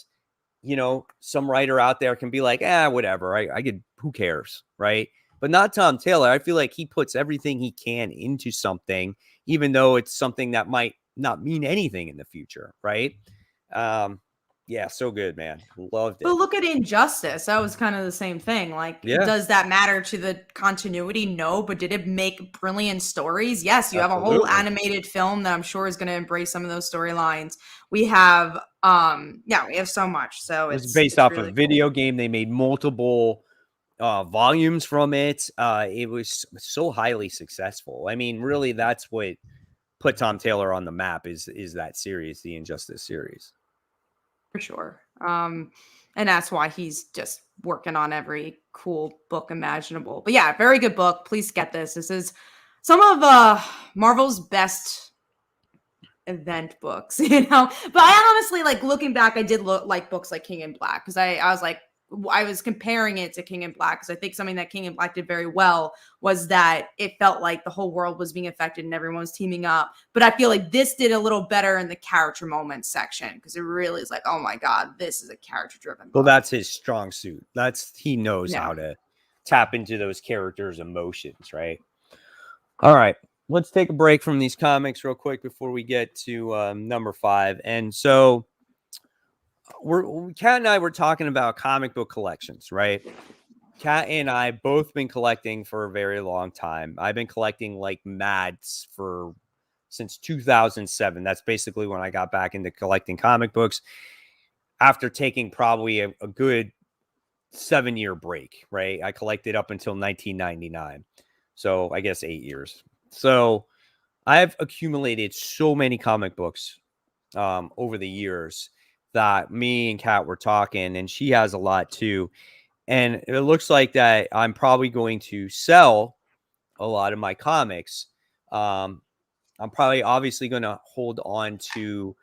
you know, some writer out there can be like, whatever. I could, who cares, right? But not Tom Taylor. I feel like he puts everything he can into something, even though it's something that might not mean anything in the future, right? Yeah, so good, man. Loved But it. look at Injustice. That was kind of the same thing. Like, Yeah, does that matter to the continuity? No. But did it make brilliant stories? Yes. You have a whole absolutely. animated film that I'm sure is going to embrace some of those storylines. We have, yeah, we have so much. So It was based it's off a really cool. video game. They made multiple volumes from it. It was so highly successful. I mean, really, that's what put Tom Taylor on the map is that series, the Injustice series. For sure. And that's why he's just working on every cool book imaginable. But yeah, very good book. Please get this. This is some of Marvel's best event books, you know. But I honestly, like, looking back, I did look like books like King in Black, because I was like, I was comparing it to King in Black, because I think something that King in Black did very well was that it felt like the whole world was being affected and everyone was teaming up. But I feel like this did a little better in the character moments section, because it really is like, oh my god, this is a character driven Well, book. that's his strong suit. He knows Yeah. how to tap into those characters' emotions, right? All right, let's take a break from these comics real quick before we get to number 5. And so Kat and I were talking about comic book collections, right? Kat and I both been collecting for a very long time. I've been collecting like mads since 2007. That's basically when I got back into collecting comic books after taking probably a good 7-year break, right? I collected up until 1999. So I guess 8 years. So I've accumulated so many comic books over the years that me and Kat were talking, and she has a lot too. And it looks like that I'm probably going to sell a lot of my comics. I'm probably obviously going to hold on to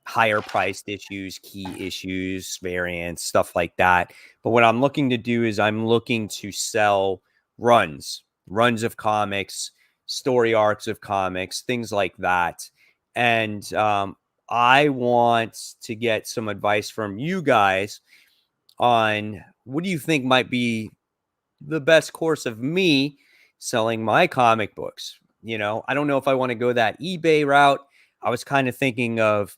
higher priced issues, key issues, variants, stuff like that. But what I'm looking to do is I'm looking to sell runs of comics, story arcs of comics, things like that. And I want to get some advice from you guys on what do you think might be the best course of me selling my comic books. You know, I don't know if I want to go that eBay route. I was kind of thinking of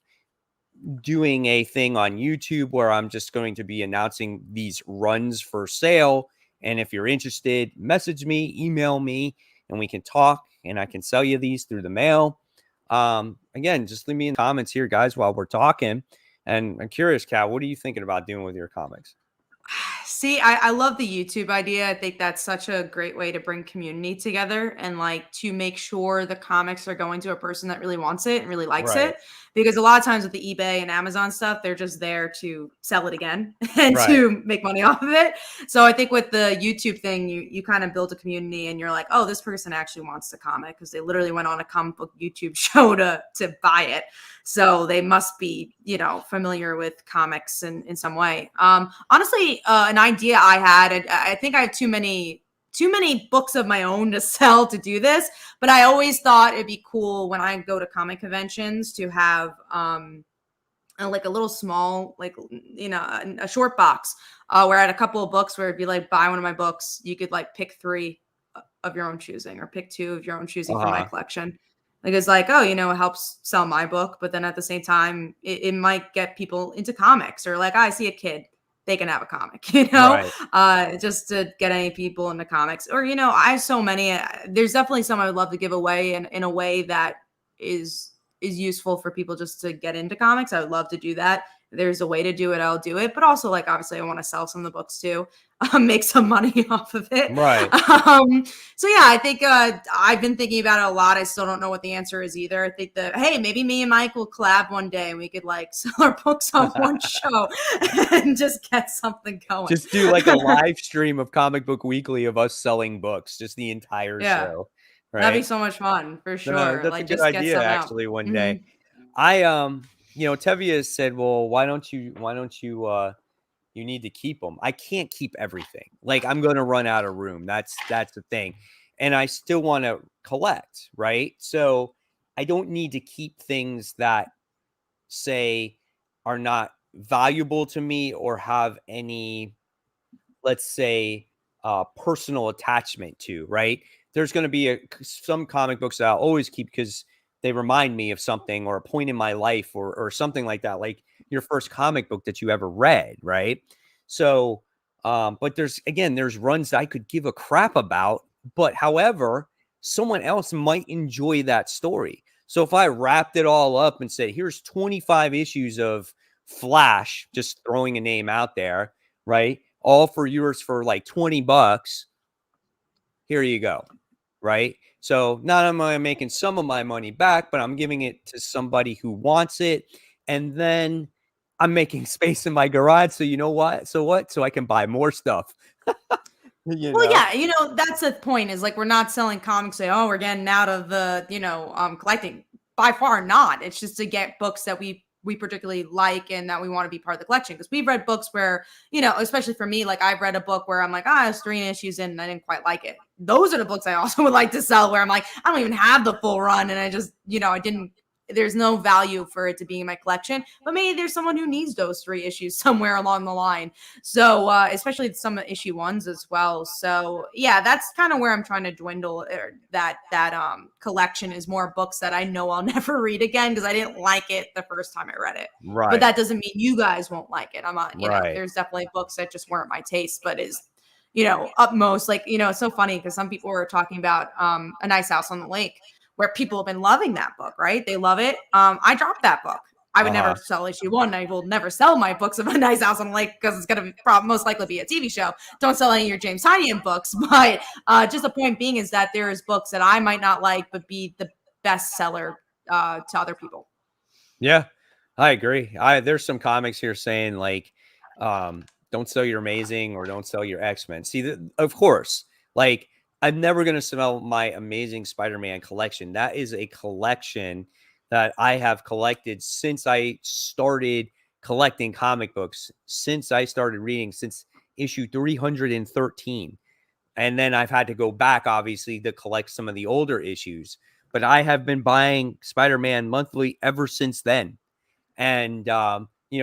doing a thing on YouTube where I'm just going to be announcing these runs for sale. And if you're interested, message me, email me, and we can talk and I can sell you these through the mail. Again, just leave me in the comments here, guys, while we're talking. And I'm curious, Kat, what are you thinking about doing with your comics? See, I love the YouTube idea. I think that's such a great way to bring community together and like to make sure the comics are going to a person that really wants it and really likes Right. it. Because a lot of times with the eBay and Amazon stuff, they're just there to sell it again and Right. to make money off of it. So I think with the YouTube thing, you kind of build a community and you're like, oh, this person actually wants the comic because they literally went on a comic book YouTube show to buy it. So they must be, you know, familiar with comics in some way. Honestly, an idea I had, and I think I have too many books of my own to sell to do this, but I always thought it'd be cool when I go to comic conventions to have like a little small, like, you know, a short box where I had a couple of books where it'd be like, buy one of my books, you could like pick 3 of your own choosing or pick 2 of your own choosing from my collection. Like, it's like, oh, you know, it helps sell my book, but then at the same time, it might get people into comics, or like, I see a kid, they can have a comic, you know, just to get any people into comics. Or, you know, I have so many. There's definitely some I would love to give away in a way that is useful for people just to get into comics. I would love to do that there's a way to do it, I'll do it. But also, like, obviously I want to sell some of the books too, make some money off of it. Right. So yeah, I think I've been thinking about it a lot. I still don't know what the answer is either. I think that, hey, maybe me and Mike will collab one day and we could like sell our books on one show and just get something going. Just do like a live stream of Comic Book Weekly of us selling books, just the entire show. Right. That'd be so much fun for sure. No, that's like a good just idea get some actually out. one day. I Tevia said, well, why don't you you need to keep them. I can't keep everything. Like, I'm going to run out of room. That's the thing. And I still want to collect, right? So I don't need to keep things that, say, are not valuable to me or have any, let's say, personal attachment to, right? There's going to be some comic books that I'll always keep because they remind me of something or a point in my life or something like that, like your first comic book that you ever read, right? So, but there's runs that I could give a crap about, but however, someone else might enjoy that story. So if I wrapped it all up and said, here's 25 issues of Flash, just throwing a name out there, right? All for yours for like $20. Here you go. Right. So not only am I making some of my money back, but I'm giving it to somebody who wants it. And then I'm making space in my garage. So you know what? So I can buy more stuff. Yeah, that's the point, is like, we're not selling comics, say, oh, we're getting out of the, collecting. By far not. It's just to get books that we particularly like and that we want to be part of the collection. Because we've read books where, especially for me, like I've read a book where I'm like, it's 3 issues in and I didn't quite like it. Those are the books I also would like to sell, where I'm like, I don't even have the full run and I just, there's no value for it to be in my collection, but maybe there's someone who needs those 3 issues somewhere along the line. So, especially some issue 1s as well. So yeah, that's kind of where I'm trying to dwindle that collection, is more books that I know I'll never read again because I didn't like it the first time I read it. Right. But that doesn't mean you guys won't like it. I'm not, Right. There's definitely books that just weren't my taste, but is, utmost, like, it's so funny because some people were talking about A Nice House on the Lake, where people have been loving that book, right? They love it. I dropped that book. I would never sell issue 1. I will never sell my books of A Nice House on the Lake because it's going to most likely be a TV show. Don't sell any of your James Tynion books. But just the point being is that there is books that I might not like, but be the best seller to other people. Yeah, I agree. There's some comics here saying like, don't sell your Amazing or don't sell your X-Men. See, of course, like, I'm never going to sell my Amazing Spider-Man collection. That is a collection that I have collected since I started collecting comic books, since I started reading, since issue 313. And then I've had to go back, obviously, to collect some of the older issues. But I have been buying Spider-Man monthly ever since then. And,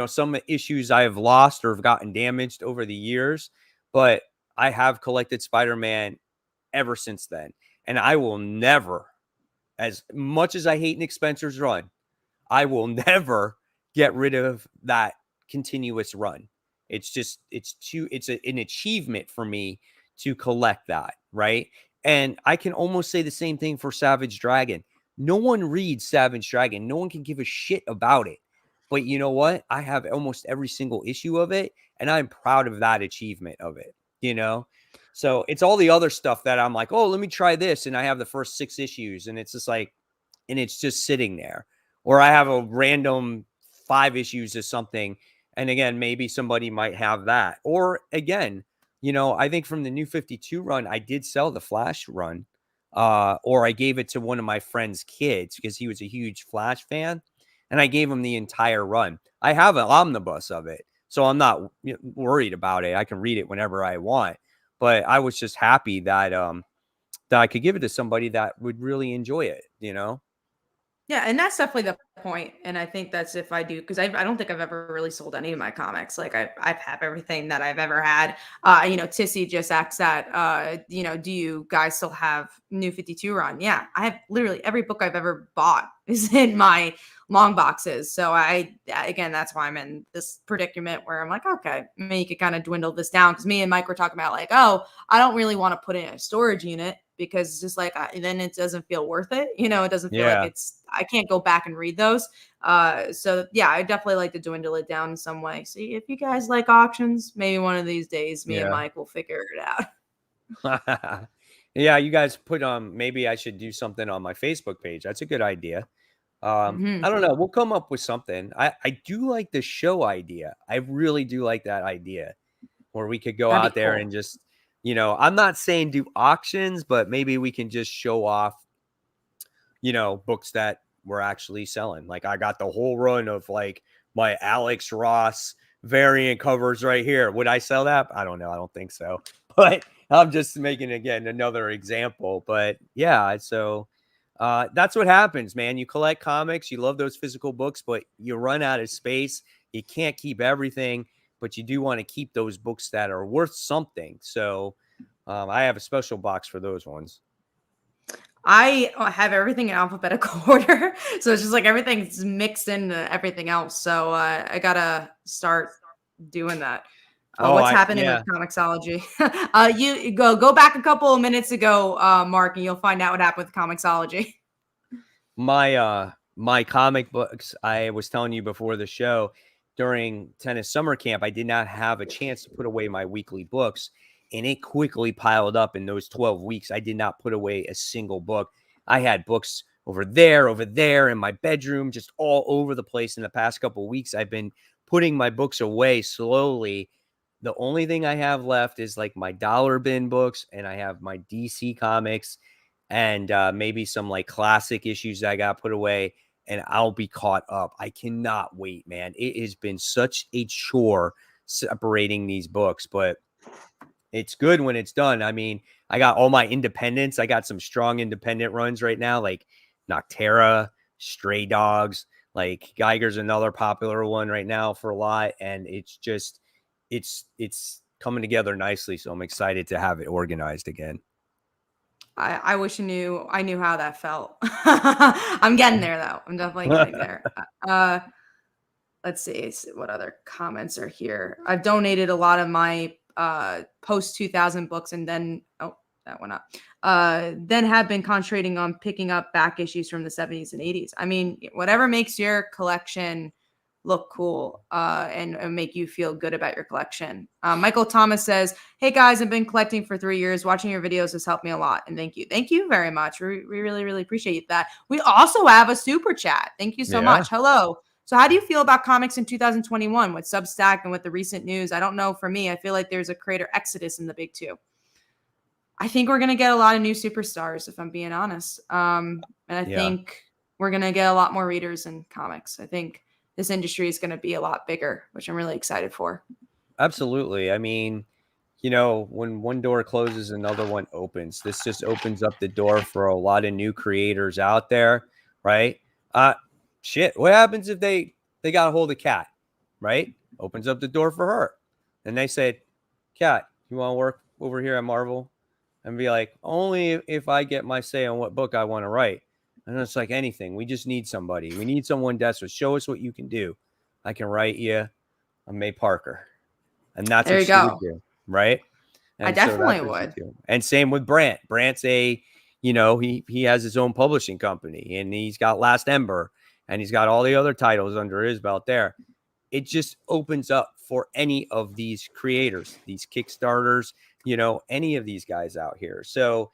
some issues I have lost or have gotten damaged over the years. But I have collected Spider-Man ever since then. And I will never, as much as I hate Nick Spencer's run, I will never get rid of that continuous run. It's an achievement for me to collect that, right? And I can almost say the same thing for Savage Dragon. No one reads Savage Dragon. No one can give a shit about it. But you know what? I have almost every single issue of it, and I'm proud of that achievement of it, So it's all the other stuff that I'm like, oh, let me try this. And I have the first 6 issues and it's just like, and it's just sitting there. Or I have a random 5 issues of something. And again, maybe somebody might have that. Or again, I think from the New 52 run, I did sell the Flash run. Or I gave it to one of my friend's kids because he was a huge Flash fan. And I gave him the entire run. I have an omnibus of it. So I'm not worried about it. I can read it whenever I want. But I was just happy that that I could give it to somebody that would really enjoy it, Yeah, and that's definitely the point. And I think that's, if I do, because I don't think I've ever really sold any of my comics. Like I've have everything that I've ever had. Tissy just asked that, do you guys still have New 52 run? Yeah, I have literally every book I've ever bought is in my long boxes. So again, that's why I'm in this predicament where I'm like, okay, maybe you could kind of dwindle this down. Because me and Mike were talking about like, oh, I don't really want to put in a storage unit. because it's just like then it doesn't feel worth it. You know, it doesn't feel like Yeah. I can't go back and read those. So yeah, I definitely like to dwindle it down in some way. So if you guys like auctions, maybe one of these days, me and Yeah. Mike will figure it out. Yeah, you guys put on, maybe I should do something on my Facebook page. That's a good idea. Mhm. I don't know. We'll come up with something. I do like the show idea. I really do like that idea where we could go That'd out be there and cool. just, I'm not saying do auctions, but maybe we can just show off, books that we're actually selling. Like I got the whole run of like my Alex Ross variant covers right here. Would I sell that? I don't know. I don't think so. But I'm just making again another example. But yeah, so that's what happens, man. You collect comics, you love those physical books, but you run out of space. You can't keep everything, but you do want to keep those books that are worth something. So I have a special box for those ones. I have everything in alphabetical order, so it's just like everything's mixed into everything else. So I gotta start doing that. Oh, What's happening with yeah. Comixology? You go back a couple of minutes ago, Mark, and you'll find out what happened with Comixology. My comic books, I was telling you before the show, during tennis summer camp, I did not have a chance to put away my weekly books, and it quickly piled up in those 12 weeks. I did not put away a single book. I had books over there in my bedroom, just all over the place. In the past couple of weeks, I've been putting my books away slowly. The only thing I have left is like my dollar bin books, and I have my DC comics, and maybe some like classic issues that I got put away, and I'll be caught up. I cannot wait, man. It has been such a chore separating these books, but it's good when it's done. I mean, I got all my independents. I got some strong independent runs right now, like Nocterra, Stray Dogs, like Geiger's another popular one right now for a lot. And it's just, it's coming together nicely. So I'm excited to have it organized again. I wish I knew how that felt. I'm getting there though. I'm definitely getting there. Let's see what other comments are here. I've donated a lot of my post 2000 books, and then that went up. Then have been concentrating on picking up back issues from the 70s and 80s. I mean, whatever makes your collection look cool and make you feel good about your collection. Michael Thomas says, "Hey guys, I've been collecting for 3 years. Watching your videos has helped me a lot, and thank you. Thank you very much. We really, really appreciate that. We also have a super chat. Thank you so Yeah. much. Hello. So how do you feel about comics in 2021 with Substack and with the recent news? I don't know. For me, I feel like there's a creator exodus in the big two. I think we're going to get a lot of new superstars, if I'm being honest. And I Yeah. think we're going to get a lot more readers in comics. I think this industry is going to be a lot bigger, which I'm really excited for. Absolutely. I mean, when one door closes, another one opens. This just opens up the door for a lot of new creators out there, right? Uh, shit. What happens if they got a hold of Kat, right? Opens up the door for her, and they said, "Kat, you want to work over here at Marvel?" And be like, "Only if I get my say on what book I want to write." And it's like anything. We just need somebody. We need someone desperate. Show us what you can do. I can write you a May Parker. And that's There what you she would go. do, right? I And so that's definitely what she would. do. And same with Brant. Brant's he has his own publishing company, and he's got Last Ember, and he's got all the other titles under his belt there. It just opens up for any of these creators, these Kickstarters, any of these guys out here. So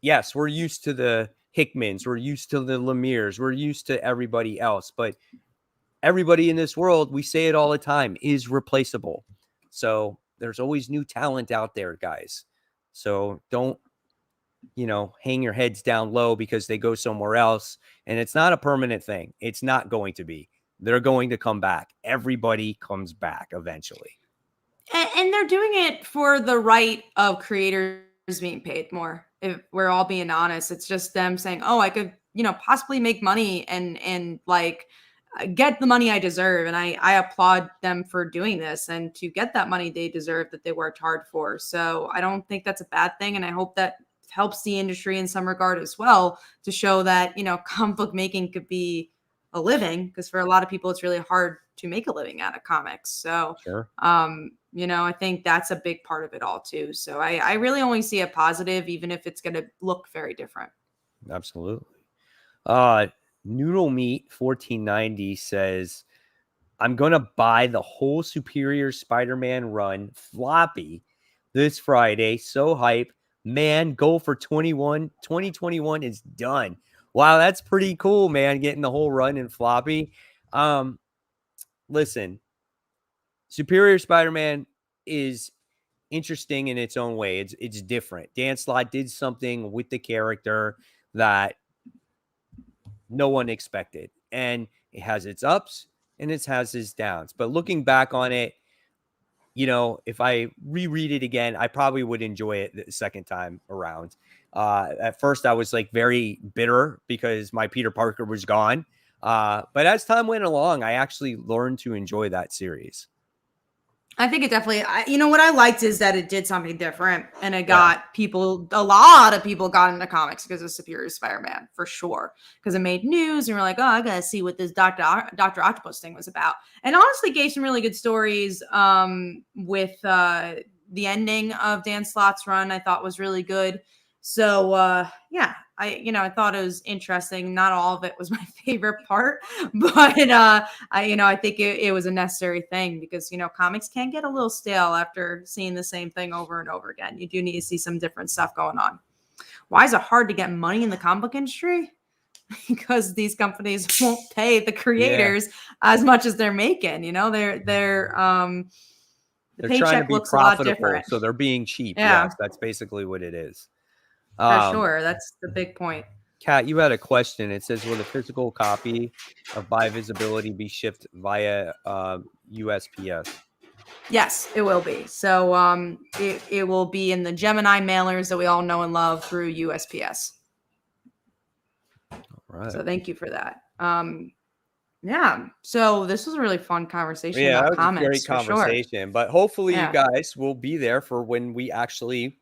yes, we're used to the Hickmans, we're used to the Lemire's, we're used to everybody else, but everybody in this world, we say it all the time, is replaceable. So there's always new talent out there, guys. So don't, hang your heads down low because they go somewhere else. And it's not a permanent thing. It's not going to be. They're going to come back. Everybody comes back eventually. And they're doing it for the right of creators being paid more. If we're all being honest, it's just them saying, "Oh, I could, possibly make money and like get the money I deserve." And I applaud them for doing this, and to get that money they deserve that they worked hard for. So I don't think that's a bad thing, and I hope that helps the industry in some regard as well to show that comic book making could be a living, because for a lot of people it's really hard make a living out of comics. So, Sure. you know, I think that's a big part of it all too. So I really only see a positive, even if it's going to look very different. Absolutely. Noodle Meat 1490 says, I'm going to buy the whole Superior Spider-Man run floppy this Friday. So hype. Man, goal for 2021 is done. Wow, that's pretty cool, man, getting the whole run in floppy. Listen, Superior Spider-Man is interesting in its own way. It's different. Dan Slott did something with the character that no one expected. And it has its ups and it has its downs. But looking back on it, you know, if I reread it again, I probably would enjoy it the second time around. At first, I was like very bitter because my Peter Parker was gone. But as time went along, I actually learned to enjoy that series. I think it definitely, you know, what I liked is that it did something different and it got people, a lot of people got into comics because of Superior Spider-Man, for sure. Because it made news and we're like, oh, I got to see what this Dr. Octopus thing was about. And honestly gave some really good stories with the ending of Dan Slott's run, I thought was really good. So, yeah, I thought it was interesting. Not all of it was my favorite part, but I think it was a necessary thing because, you know, comics can get a little stale after seeing the same thing over and over again. You do need to see some different stuff going on. Why is it hard to get money in the comic book industry? Because these companies won't pay the creators as much as they're making. You know, they're trying paycheck to be looks a lot profitable, different. so they're being cheap. Yeah. Yes, that's basically what it is. For sure. That's the big point. Kat, you had a question. It says, will the physical copy of Buy Visibility be shipped via USPS? Yes, it will be. So it will be in the Gemini mailers that we all know and love through USPS. All right. So thank you for that. Yeah. So this was a really fun conversation Yeah, about that was comics. a great conversation. Sure. But hopefully Yeah. you guys will be there for when we actually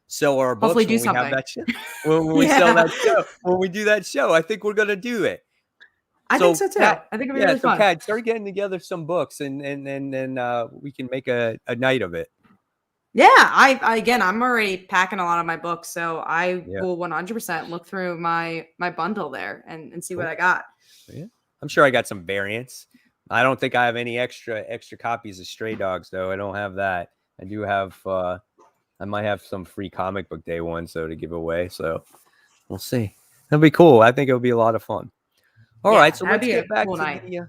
sell our books. Hopefully do when we something. have that show. When we sell that show. When we do that show, I think we're gonna do it. I think so too. Kat, I think it'll be really fun. Kat, start getting together some books and we can make a night of it. Yeah, I'm already packing a lot of my books, so I will 100% look through my bundle there and see what I got. Yeah, I'm sure I got some variants. I don't think I have any extra copies of Stray Dogs though. I don't have that. I do have. I might have some free comic book day ones though to give away. So we'll see. That'll be cool. I think it'll be a lot of fun. All right, so let's get back to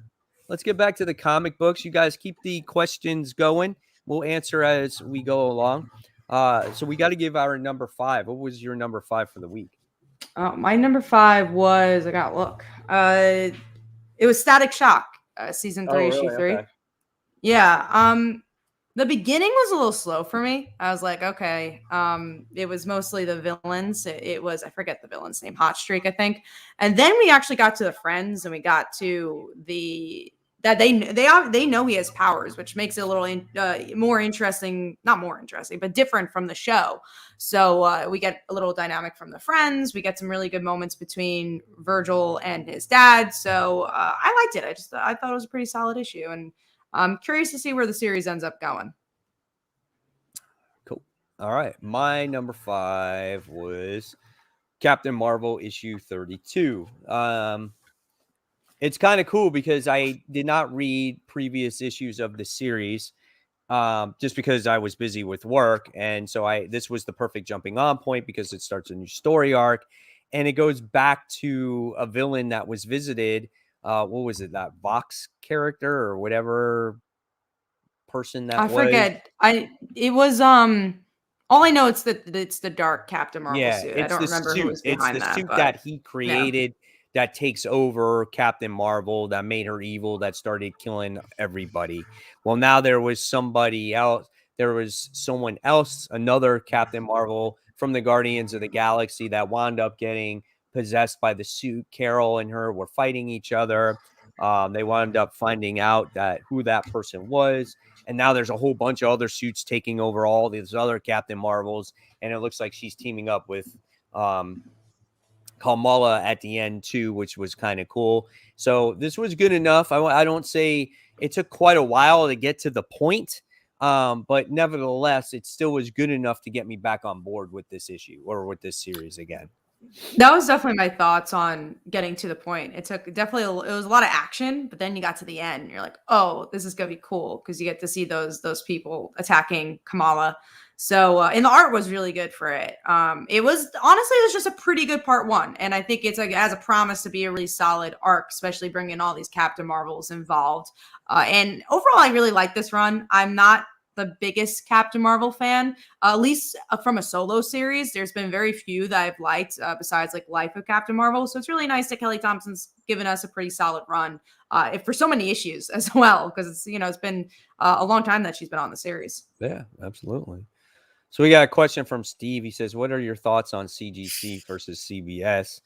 let's get back to the comic books. You guys keep the questions going. We'll answer as we go along. So we got to give our number 5. What was your number 5 for the week? My number 5 was it was Static Shock, season 3, issue 3. Okay. Yeah. The beginning was a little slow for me. I was like, okay. It was mostly the villains. It was, I forget the villain's name, Hot Streak, I think. And then we actually got to the friends and we got to that they know he has powers, which makes it a little more interesting, not more interesting, but different from the show. So we get a little dynamic from the friends. We get some really good moments between Virgil and his dad. So I liked it. I thought it was a pretty solid issue, and I'm curious to see where the series ends up going. Cool. All right, my number 5 was Captain Marvel issue 32. It's kind of cool because I did not read previous issues of the series just because I was busy with work. And so this was the perfect jumping on point because it starts a new story arc and it goes back to a villain that was visited. What was it? That Vox character or whatever person that was? I forget. It was all I know it's the dark Captain Marvel suit. I don't remember who was behind that. It's the suit that he created. Yeah. That takes over Captain Marvel, that made her evil, that started killing everybody. Well, now there was somebody else. There was someone else, another Captain Marvel from the Guardians of the Galaxy that wound up getting possessed by the suit. Carol and her were fighting each other. They wound up finding out who that person was. And now there's a whole bunch of other suits taking over all these other Captain Marvels. And it looks like she's teaming up with Kamala at the end too, which was kind of cool. So this was good enough. I don't say it took quite a while to get to the point, but nevertheless, it still was good enough to get me back on board with this issue or with this series again. That was definitely my thoughts on getting to the point. It took definitely it was a lot of action, but then you got to the end, and you're like, oh, this is gonna be cool because you get to see those people attacking Kamala. So and the art was really good for it. It was honestly it was just a pretty good part one, and I think it's like has a promise to be a really solid arc, especially bringing all these Captain Marvels involved. And overall, I really like this run. I'm not the biggest Captain Marvel fan, at least from a solo series. There's been very few that I've liked besides like Life of Captain Marvel. So it's really nice that Kelly Thompson's given us a pretty solid run for so many issues as well, because it's it's been a long time that she's been on the series. Yeah, absolutely. So we got a question from Steve. He says, "What are your thoughts on CGC versus CBCS?"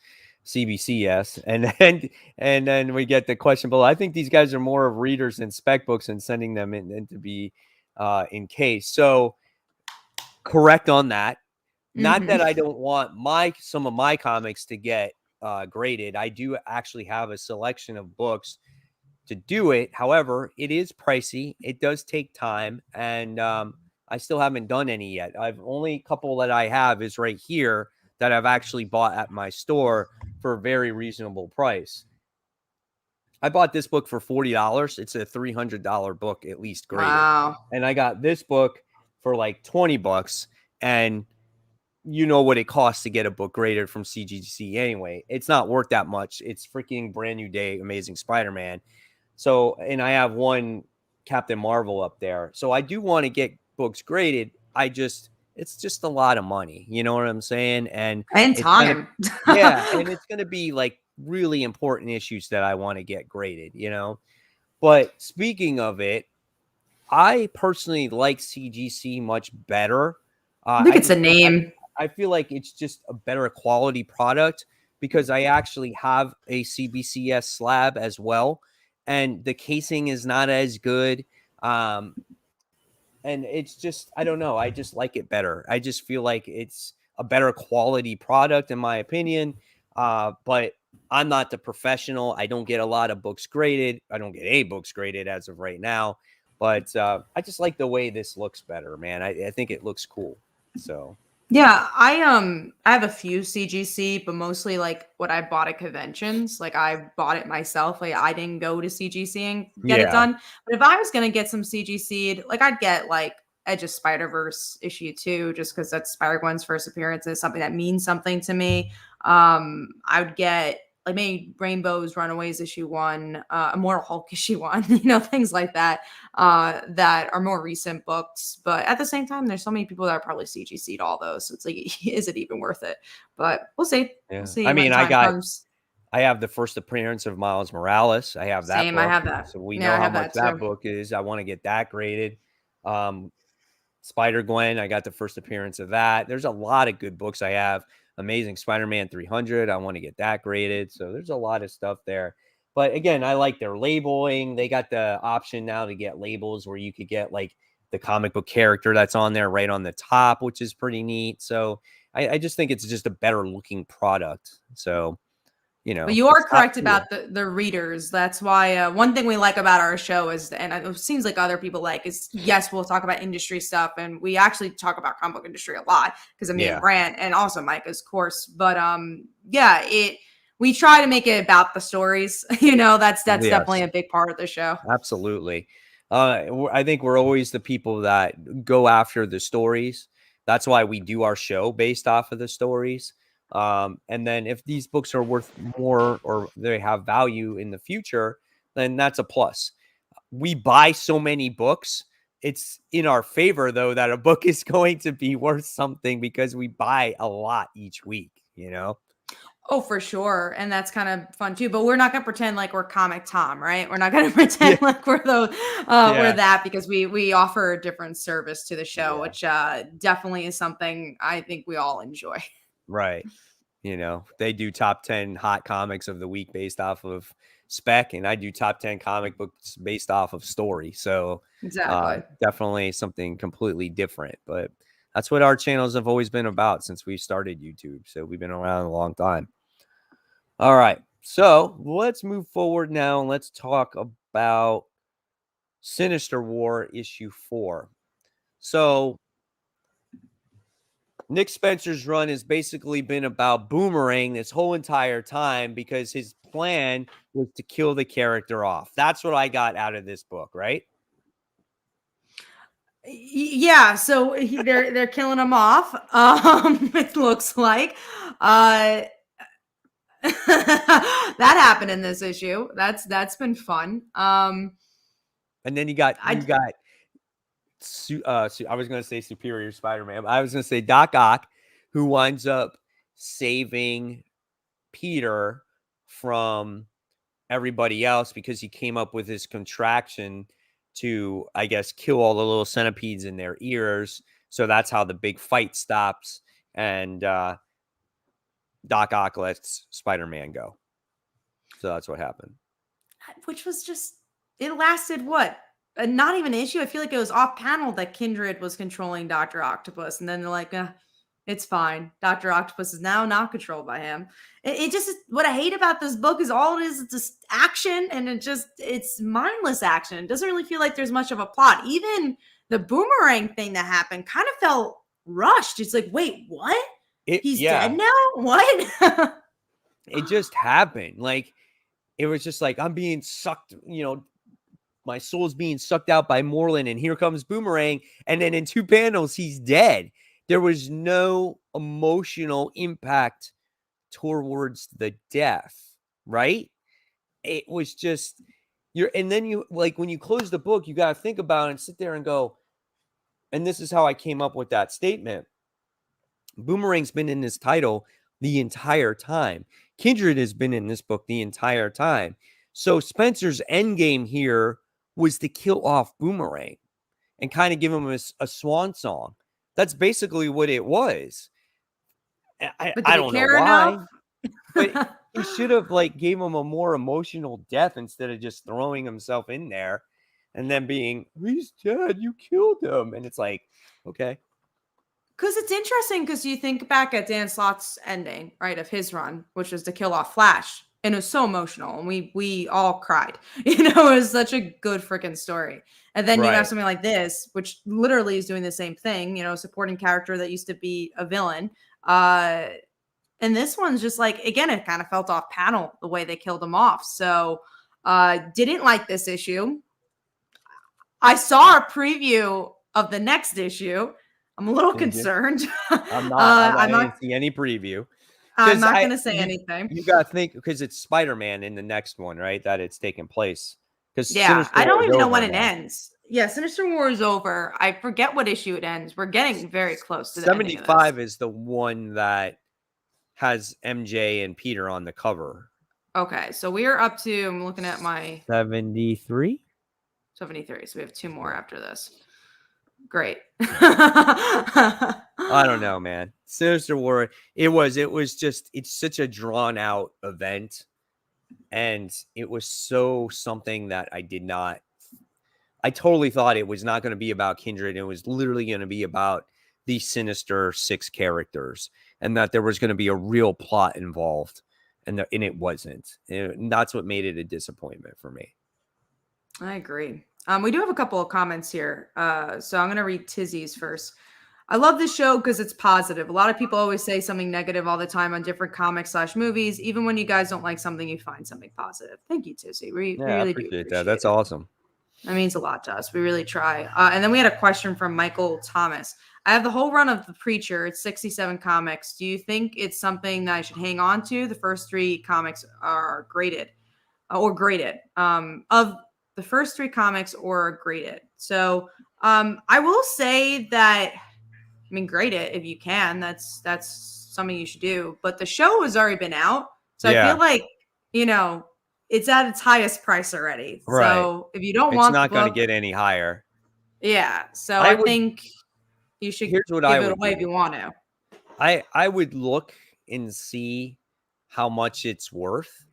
And then we get the question below. I think these guys are more of readers in spec books and sending them in to be in case. So correct on that. Not that I don't want some of my comics to get graded. I do actually have a selection of books to do it. However, it is pricey. It does take time, and I still haven't done any yet. I've only a couple that I have is right here that I've actually bought at my store for a very reasonable price. I bought this book for $40. It's a $300 book, at least graded. Wow. And I got this book for like $20. And you know what it costs to get a book graded from CGC anyway. It's not worth that much. It's freaking Brand New Day, Amazing Spider-Man. So, and I have one Captain Marvel up there. So I do want to get books graded. It's just a lot of money. You know what I'm saying? And time. Yeah. And it's going to be like really important issues that I want to get graded, But speaking of it, I personally like CGC much better. I think it's a name. I feel like it's just a better quality product because I actually have a CBCS slab as well. And the casing is not as good. And it's just, I don't know. I just like it better. I just feel like it's a better quality product in my opinion. But I'm not the professional. I don't get a lot of books graded. I don't get any books graded as of right now. But I just like the way this looks better, man. I think it looks cool. So yeah, I have a few CGC, but mostly like what I bought at conventions. Like I bought it myself. Like I didn't go to CGC and get it done. But if I was gonna get some CGC, like I'd get like Edge of Spider-Verse issue 2, just because that's Spider-Gwen's first appearance and something that means something to me. I would get like maybe Rainbow's Runaways issue 1, Immortal Hulk issue 1, things like that, that are more recent books. But at the same time, there's so many people that are probably CGC'd all those. So it's like, is it even worth it? But we'll see. yeah. We'll see. I mean, comes. I have the first appearance of Miles Morales. I have that Same, book. I have that. So we know how much that book is. I want to get that graded. Spider-Gwen, I got the first appearance of that. There's a lot of good books I have. Amazing Spider-Man 300. I want to get that graded. So there's a lot of stuff there. But again, I like their labeling. They got the option now to get labels where you could get like the comic book character that's on there right on the top, which is pretty neat. So I just think it's just a better looking product. So, But you are correct about the readers. That's why one thing we like about our show is, and it seems like other people like, is yes, we'll talk about industry stuff, and we actually talk about comic book industry a lot because of me and Brant, and also Micah's course. But we try to make it about the stories. That's definitely a big part of the show. Absolutely. I think we're always the people that go after the stories. That's why we do our show based off of the stories. And then if these books are worth more or they have value in the future, then that's a plus. We buy so many books. It's in our favor, though, that a book is going to be worth something because we buy a lot each week, Oh, for sure. And that's kind of fun too. But we're not gonna pretend like we're Comic Tom, right? We're not gonna pretend like we're we're that, because we offer a different service to the show, which definitely is something I think we all enjoy. Right. They do top 10 hot comics of the week based off of spec, and I do top 10 comic books based off of story. So exactly, definitely something completely different. But that's what our channels have always been about since we started YouTube. So we've been around a long time. All right. So let's move forward now and let's talk about Sinister War issue 4. So Nick Spencer's run has basically been about Boomerang this whole entire time because his plan was to kill the character off. That's what I got out of this book, right? Yeah, so they're killing him off. It looks like that happened in this issue. That's been fun. And then you got I I was going to say Superior Spider-Man. I was going to say Doc Ock, who winds up saving Peter from everybody else because he came up with his contraction to, I guess, kill all the little centipedes in their ears. So that's how the big fight stops. And Doc Ock lets Spider-Man go. So that's what happened. which was just, it lasted what? Not even an issue. I feel like it was off panel that Kindred was controlling Dr. Octopus. And then they're like, it's fine. Dr. Octopus is now not controlled by him. It just, what I hate about this book is all it is just action, and it's mindless action. It doesn't really feel like there's much of a plot. Even the Boomerang thing that happened kind of felt rushed. It's like, wait, what? He's dead now? What? It just happened. Like, it was just like, I'm being sucked, my soul's being sucked out by Moreland, and here comes Boomerang. And then in 2 panels, he's dead. There was no emotional impact towards the death, right? It was just and then you, like, when you close the book, you got to think about it and sit there and go, and this is how I came up with that statement. Boomerang's been in this title the entire time. Kindred has been in this book the entire time. So Spencer's end game here was to kill off Boomerang and kind of give him a swan song. That's basically what it was. I don't know why, but he should have gave him a more emotional death instead of just throwing himself in there and then being, he's dead, you killed him. And it's like, okay. Because it's interesting because you think back at Dan Slott's ending, right, of his run, which was to kill off Flash. And it was so emotional, and we all cried. It was such a good freaking story. And then you have something like this, which literally is doing the same thing, supporting character that used to be a villain. And this one's just again, it kind of felt off panel the way they killed him off. So didn't like this issue. I saw a preview of the next issue. I'm a little concerned. I'm not. I didn't see any preview. I'm not going to say anything. You got to think, because it's Spider-Man in the next one, right? That it's taking place. Because I don't even know when it ends. Yeah, Sinister War is over. I forget what issue it ends. We're getting very close to the 75 is the one that has MJ and Peter on the cover. Okay, so we are up to, I'm looking at my 73. 73. So we have 2 more after this. Great. I don't know, man. Sinister War, it's such a drawn out event, and it was something that I totally thought it was not going to be about Kindred. It was literally going to be about the Sinister 6 characters, and that there was going to be a real plot involved, and it wasn't. And that's what made it a disappointment for me. I agree. We do have a couple of comments here. So I'm going to read Tizzy's first. I love this show because it's positive. A lot of people always say something negative all the time on different comics/movies. Even when you guys don't like something, you find something positive. Thank you, Tizzy. We really appreciate that. That's awesome. That means a lot to us. We really try. And then we had a question from Michael Thomas. I have the whole run of The Preacher. It's 67 comics. Do you think it's something that I should hang on to? The first 3 comics are graded. Of the first 3 comics or graded. So I will say that, grade it if you can. That's something you should do. But the show has already been out. So I feel like, it's at its highest price already. Right. So if you don't want, it's not going to get any higher. Yeah. So I think you should give it away if you want to. I would look and see how much it's worth,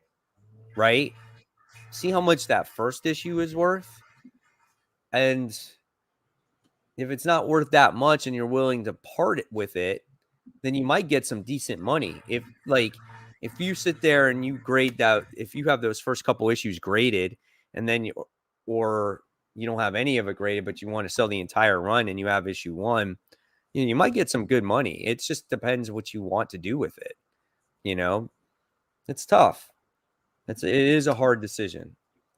right? See how much that first issue is worth. And if it's not worth that much and you're willing to part with it, then you might get some decent money. If if you sit there and you grade that, if you have those first couple issues graded, and then or you don't have any of it graded, but you want to sell the entire run and you have issue 1, you might get some good money. It just depends what you want to do with it. It's tough. It is a hard decision,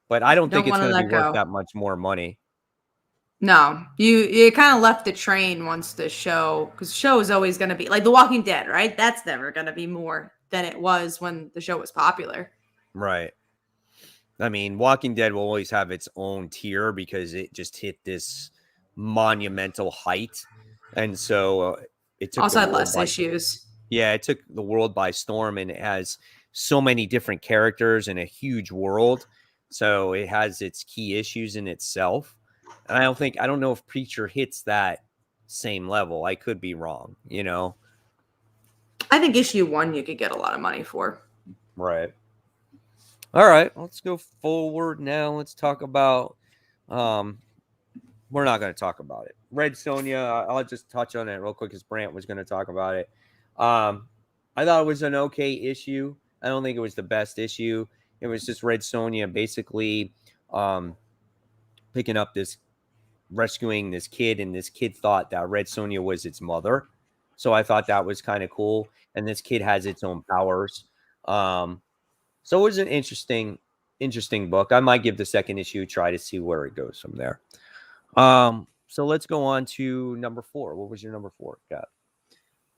but I don't think Don't it's want to going to be let worth go. that much more money. No, you kind of left the train once the show, because the show is always going to be like The Walking Dead, right? That's never going to be more than it was when the show was popular. Right. I mean, Walking Dead will always have its own tier because it just hit this monumental height. And so it took the Also had world less by issues. Yeah, it took the world by storm, and it has so many different characters and a huge world. So it has its key issues in itself. And I don't know if Preacher hits that same level. I could be wrong, I think issue 1 you could get a lot of money for. Right. All right, let's go forward now. Let's talk about we're not going to talk about it. Red Sonja, I'll just touch on it real quick because Brant was going to talk about it. I thought it was an okay issue. I don't think it was the best issue. It was just Red Sonja basically picking up rescuing this kid, and this kid thought that Red Sonja was its mother. So I thought that was kind of cool. And this kid has its own powers. So it was an interesting book. I might give the second issue a try to see where it goes from there. So let's go on to number 4. What was your number 4, Kat?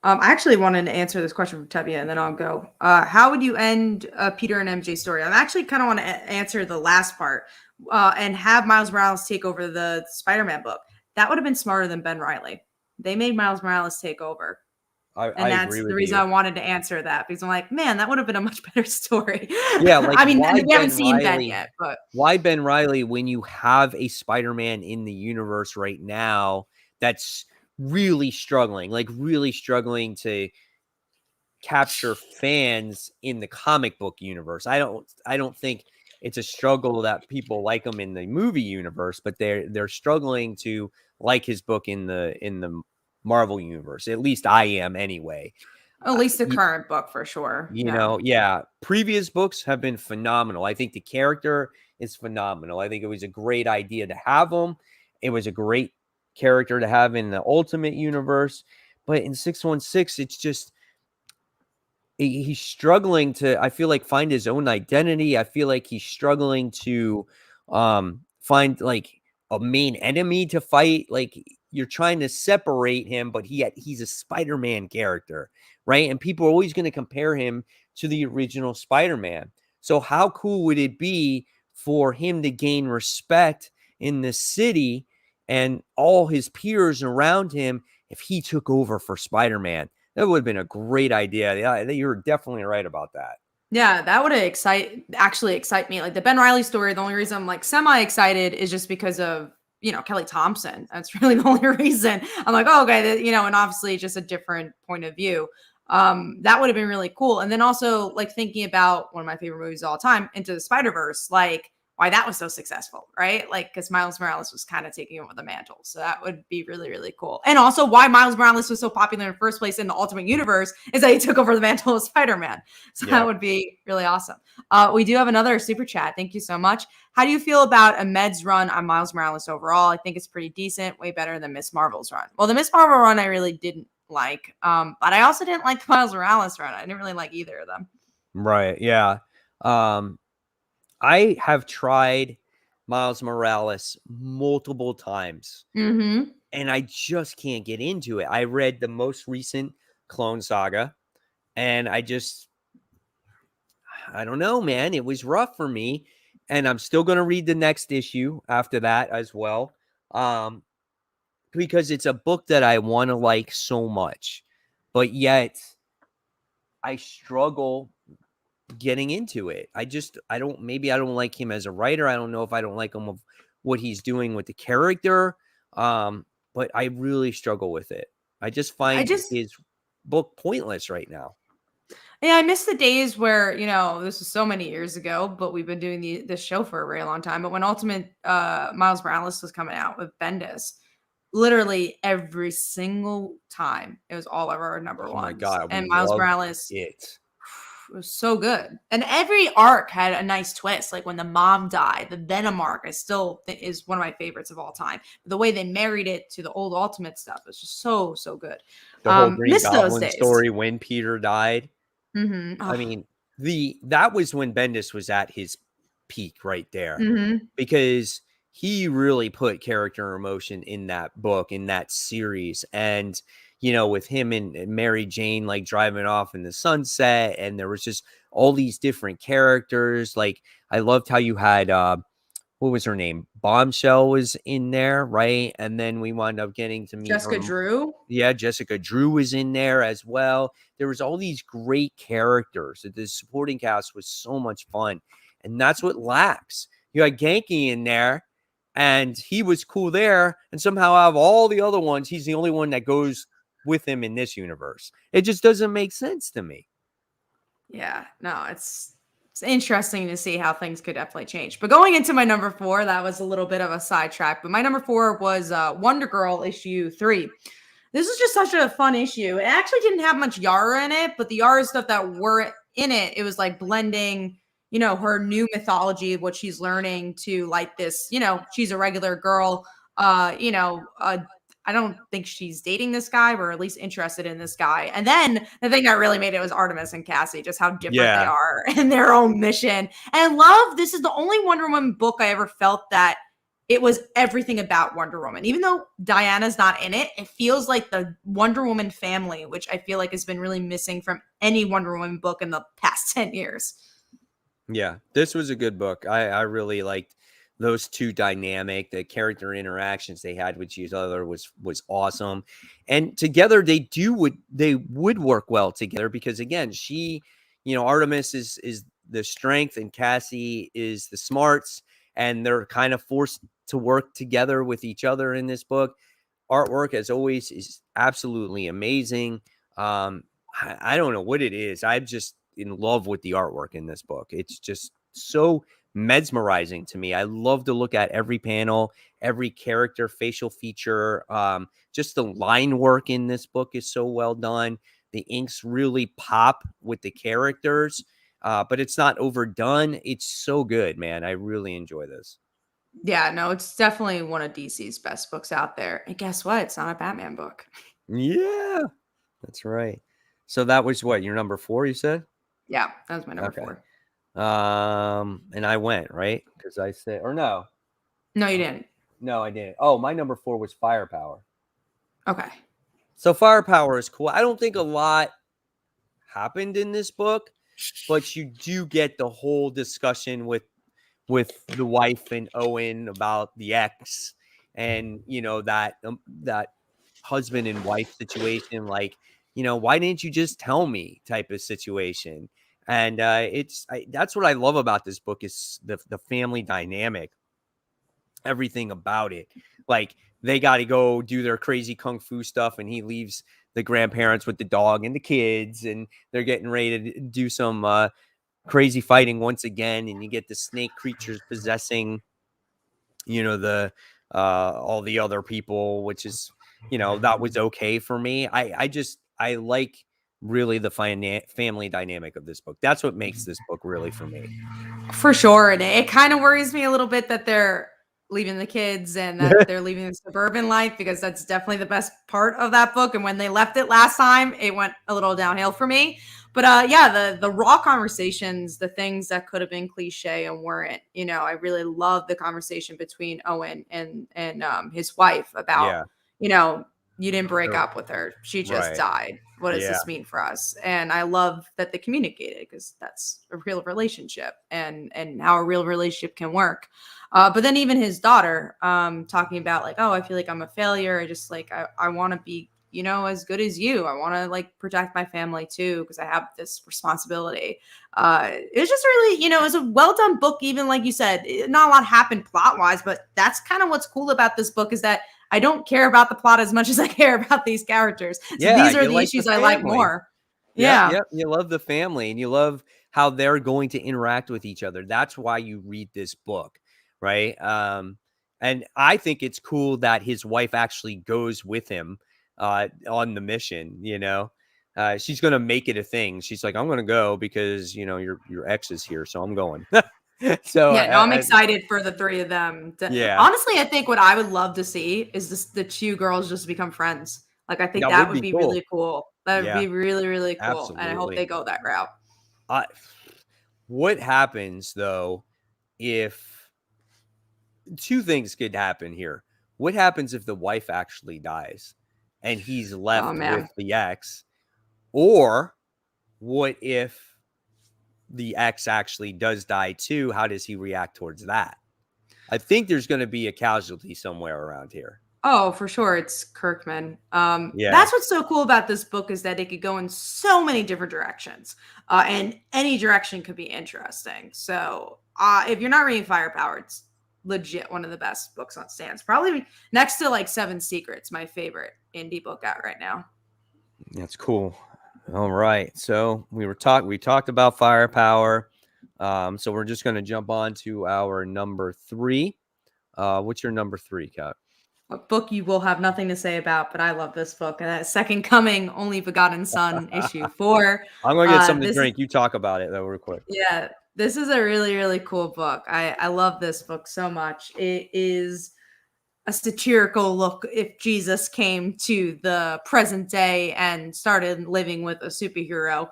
I actually wanted to answer this question from Tevia, and then I'll go. How would you end Peter and MJ story? I actually kind of want to answer the last part and have Miles Morales take over the Spider-Man book. That would have been smarter than Ben Reilly. They made Miles Morales take over. I that's agree with the reason you. I wanted to answer that, because I'm like, man, that would have been a much better story. Yeah, like I mean, why we haven't Ben seen Ben Reilly? yet, but Why Ben Reilly when you have a Spider-Man in the universe right now that's really struggling to capture fans in the comic book universe? I don't think it's a struggle that people like him in the movie universe, but they're struggling to like his book in the Marvel universe. At least I am anyway. at least the current book for sure. Yeah. Previous books have been phenomenal. I think the character is phenomenal. I think it was a great idea to have him. It was a great character to have in the Ultimate Universe. But in 616, it's just he's struggling to, I feel like, find his own identity. I feel like he's struggling to find like a main enemy to fight. Like you're trying to separate him, but he's a Spider-Man character, right? And people are always going to compare him to the original Spider-Man. So how cool would it be for him to gain respect in the city and all his peers around him if he took over for Spider-Man? That would have been a great idea. Yeah, you're definitely right about that. Yeah, that would actually excite me. Like the Ben Reilly story, the only reason I'm like semi-excited is just because of, Kelly Thompson. That's really the only reason. I'm like, oh, okay, and obviously just a different point of view. That would have been really cool. And then also like thinking about one of my favorite movies of all time, Into the Spider-Verse, like why that was so successful, right? Like because Miles Morales was kind of taking over the mantle. So that would be really, really cool. And also why Miles Morales was so popular in the first place in the Ultimate Universe is that he took over the mantle of Spider-Man. So that would be really awesome. We do have another super chat. Thank you so much. How do you feel about Ahmed's run on Miles Morales overall? I think it's pretty decent, way better than Miss Marvel's run. Well, the Miss Marvel run I really didn't like. But I also didn't like the Miles Morales run. I didn't really like either of them. Right. Yeah. I have tried Miles Morales multiple times, Mm-hmm. and I just can't get into it. I read the most recent Clone Saga, and I don't know, man. It was rough for me, and I'm still going to read the next issue after that as well, because it's a book that I want to like so much, but yet I struggle getting into it. I don't like him as a writer. I don't know if I don't like him of what he's doing with the character. But I really struggle with it. I just find his book pointless right now. Yeah, I miss the days where, this was so many years ago, but we've been doing this show for a very long time. But when Ultimate Miles Morales was coming out with Bendis, literally every single time it was all of our number ones. My God, and Miles Morales, was so good. And every arc had a nice twist. Like when the mom died, the Venom arc is one of my favorites of all time. The way they married it to the old Ultimate stuff was just so, so good. The whole Green Miss those Goblin days. story when Peter died. Mm-hmm. Oh. I mean, that was when Bendis was at his peak right there, Mm-hmm. because he really put character emotion in that book, in that series. And, with him and Mary Jane, like driving off in the sunset, and there was just all these different characters. Like, I loved how you had, what was her name? Bombshell was in there, right? And then we wound up getting to meet Jessica her. Drew. Yeah, Jessica Drew was in there as well. There was all these great characters. The supporting cast was so much fun. And that's what lacks. You had Genki in there, and he was cool there. And somehow out of all the other ones, he's the only one that goes with him in this universe. It just doesn't make sense to me. Yeah, no, it's interesting to see how things could definitely change. But going into my number 4, that was a little bit of a sidetrack. But my number 4 was Wonder Girl issue 3. This is just such a fun issue. It actually didn't have much Yara in it, but the Yara stuff that were in it, it was like blending, her new mythology, what she's learning to like this, she's a regular girl, I don't think she's dating this guy, or at least interested in this guy. And then the thing that really made it was Artemis and Cassie, just how different they are in their own mission. And this is the only Wonder Woman book I ever felt that it was everything about Wonder Woman. Even though Diana's not in it, it feels like the Wonder Woman family, which I feel like has been really missing from any Wonder Woman book in the past 10 years. Yeah, this was a good book. I really liked those two dynamic. The character interactions they had with each other was awesome. And together they would work well together, because again, she, Artemis is the strength and Cassie is the smarts, and they're kind of forced to work together with each other in this book. Artwork, as always, is absolutely amazing. I don't know what it is. I'm just in love with the artwork in this book. It's just so mesmerizing to me. I love to look at every panel, every character, facial feature. Just the line work in this book is so well done. The inks really pop with the characters, but it's not overdone. It's so good, man. I really enjoy this. Yeah, no, it's definitely one of DC's best books out there. And guess what? It's not a Batman book. Yeah, that's right. So that was what, your number 4, you said? Yeah, that was my number 4. And I went, right? Because I said, or no. No, you didn't. No, I didn't. Oh, my number 4 was Firepower. Okay. So Firepower is cool. I don't think a lot happened in this book, but you do get the whole discussion with the wife and Owen about the ex, and that husband and wife situation. Like, why didn't you just tell me type of situation. And that's what I love about this book, is the family dynamic, everything about it. Like, they got to go do their crazy kung fu stuff, and he leaves the grandparents with the dog and the kids, and they're getting ready to do some crazy fighting once again. And you get the snake creatures possessing, the all the other people, which is, that was okay for me. I like really the family dynamic of this book. That's what makes this book really for me. For sure. And it kind of worries me a little bit that they're leaving the kids and that they're leaving the suburban life, because that's definitely the best part of that book. And when they left it last time, it went a little downhill for me. But yeah, the raw conversations, the things that could have been cliche and weren't, I really love the conversation between Owen and his wife about, you didn't break up with her. She just died. What does this mean for us? And I love that they communicated, because that's a real relationship and how a real relationship can work. But then even his daughter talking about like, oh, I feel like I'm a failure. I just like, I want to be, as good as you. I want to like protect my family too, because I have this responsibility. It was just really, it was a well done book. Even like you said, not a lot happened plot wise, but that's kind of what's cool about this book, is that I don't care about the plot as much as I care about these characters. So these are the issues I like more. Yeah. You love the family, and you love how they're going to interact with each other. That's why you read this book, right? And I think it's cool that his wife actually goes with him on the mission, she's gonna make it a thing. She's like, I'm gonna go because your ex is here, so I'm going. So Yeah, no, I'm excited for the three of them. yeah, Honestly, I think what I would love to see is the two girls just become friends. Like, I think that that would would be be cool. really cool. That would Yeah, be really, really cool. And I hope absolutely. they go that route. I, what happens though if two things could happen here? What happens if the wife actually dies and he's Oh left with man. the ex? Or what if the ex actually does die too? How does he react towards that? I think there's going to be a casualty somewhere around here. Oh, for sure. It's Kirkman. Yeah. That's what's so cool about this book is that it could go in so many different directions. And any direction could be interesting. So if you're not reading Firepower, it's legit one of the best books on stands. Probably next to like Seven Secrets, my favorite indie book out right now. That's cool. All right. So we talked about Firepower. So we're just going to jump on to our number 3. What's your number 3, Kat? A book you will have nothing to say about, but I love this book. Second Coming, Only Begotten Son, issue 4. I'm going to get something to This drink. You talk about it though real quick. Yeah, this is a really, really cool book. I love this book so much. It is a satirical look if Jesus came to the present day and started living with a superhero.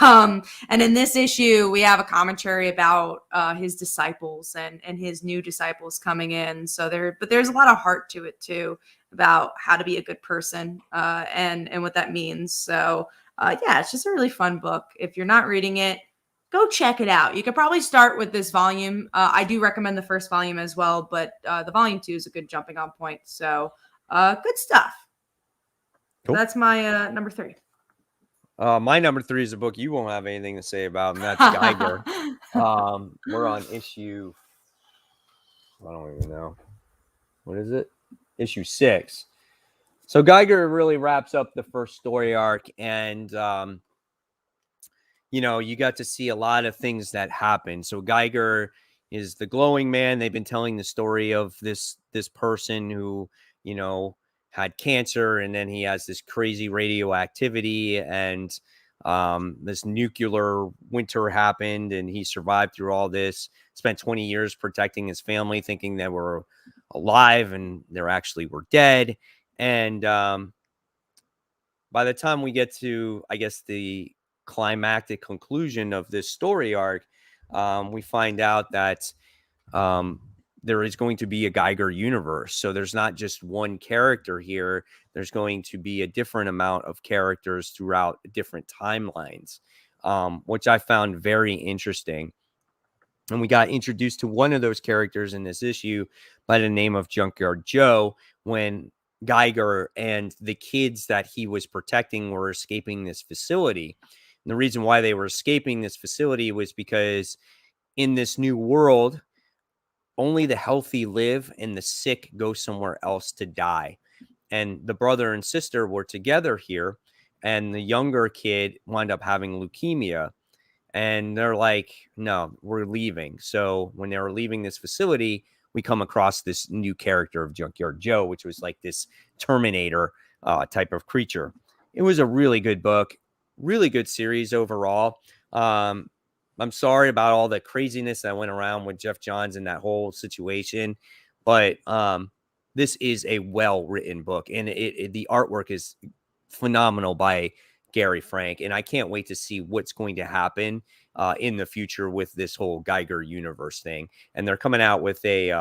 And in this issue, we have a commentary about his disciples and his new disciples coming in. But there's a lot of heart to it too, about how to be a good person and what that means. So yeah, it's just a really fun book. If you're not reading it, go check it out. You could probably start with this volume. I do recommend the first volume as well, but the volume 2 is a good jumping on point. So good stuff. Cool. That's my number 3. My number 3 is a book you won't have anything to say about, and that's Geiger. We're on issue, I don't even know. What is it? Issue 6. So Geiger really wraps up the first story arc, and you got to see a lot of things that happen. So Geiger is the glowing man. They've been telling the story of this person who, had cancer, and then he has this crazy radioactivity, and this nuclear winter happened, and he survived through all this, spent 20 years protecting his family, thinking they were alive, and they actually were dead. And by the time we get to, I guess, the climactic conclusion of this story arc, we find out that there is going to be a Geiger universe. So there's not just one character here. There's going to be a different amount of characters throughout different timelines, which I found very interesting. And we got introduced to one of those characters in this issue by the name of Junkyard Joe, when Geiger and the kids that he was protecting were escaping this facility. And the reason why they were escaping this facility was because in this new world, only the healthy live and the sick go somewhere else to die. And the brother and sister were together here, and the younger kid wound up having leukemia. And they're like, no, we're leaving. So when they were leaving this facility, we come across this new character of Junkyard Joe, which was like this Terminator type of creature. It was a really good book, really good series overall. I'm sorry about all the craziness that went around with Jeff Johns and that whole situation, but this is a well-written book, and the artwork is phenomenal by Gary Frank, and I can't wait to see what's going to happen in the future with this whole Geiger universe thing. And they're coming out with a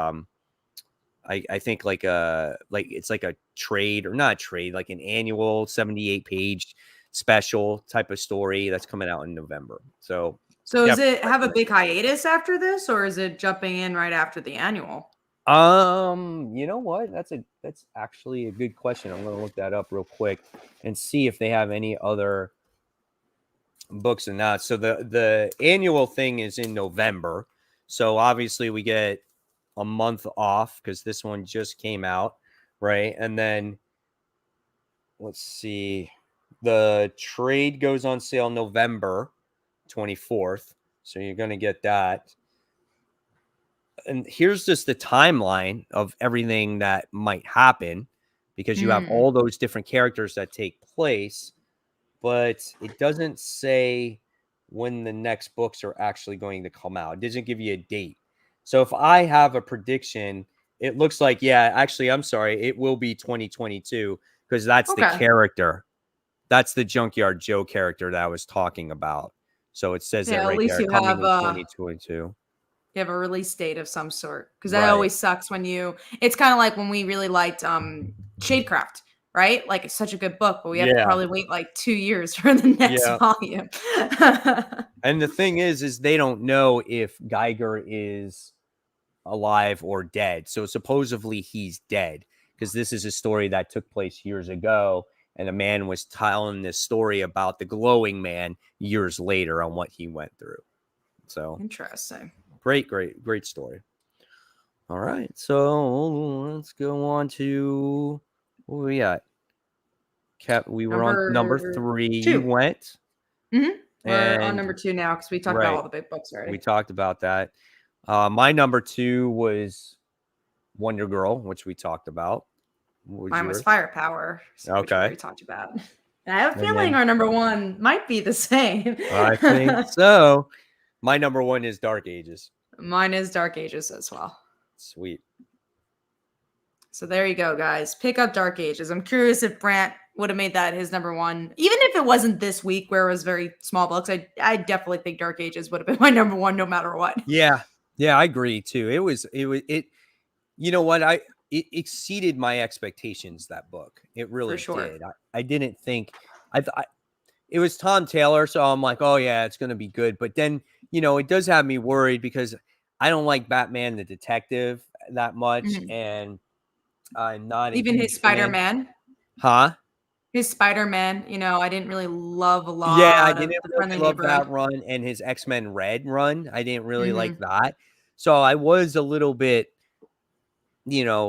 I think it's like a trade, or not a trade, like an annual 78 page special type of story that's coming out in November. So Does it have a big hiatus after this, or is it jumping in right after the annual? You know what? That's actually a good question. I'm going to look that up real quick and see if they have any other books than that. So the annual thing is in November. So obviously we get a month off because this one just came out, right? And then let's see. The trade goes on sale November 24th. So you're going to get that. And here's just the timeline of everything that might happen, because you have all those different characters that take place. but it doesn't say when the next books are actually going to come out. It doesn't give you a date. So if I have a prediction, it looks like, yeah, actually, I'm sorry, it will be 2022 because that's the Okay. character. That's the Junkyard Joe character that I was talking about. So it says that Yeah, at right least there, you coming have in 2022. you have a release date of some sort. Because that Right. always sucks when it's kind of like when we really liked Shadecraft, right? Like it's such a good book, but we have to Yeah. probably wait like 2 years for the next Yeah. volume. And the thing is they don't know if Geiger is alive or dead. So supposedly he's dead because this is a story that took place years ago. And a man was telling this story about the glowing man years later on what he went through. So Interesting. great story. All right. So let's go on to what we got. We were on number 3. 2. You went. Mm-hmm. We're on And number 2 now because we talked about all the big books already. We talked about that. My number 2 was Wonder Girl, which we talked about. Mine was Firepower, which we already talked about. And I have a feeling our number 1 might be the same. I think so. My number 1 is Dark Ages. Mine is Dark Ages as well. Sweet. So there you go, guys. Pick up Dark Ages. I'm curious if Brant would have made that his number 1. Even if it wasn't this week where it was very small books, I definitely think Dark Ages would have been my number 1 no matter what. Yeah, I agree too. It you know what? It exceeded my expectations, that book. It really did. I didn't think it was Tom Taylor, so I'm like, oh yeah, it's gonna be good. But then, it does have me worried because I don't like Batman the Detective that much, and I'm not even his Spider-Man. Huh? His Spider-Man, I didn't really love a lot. Yeah, I didn't really love that run, and his X-Men Red run. I didn't really like that. So I was a little bit,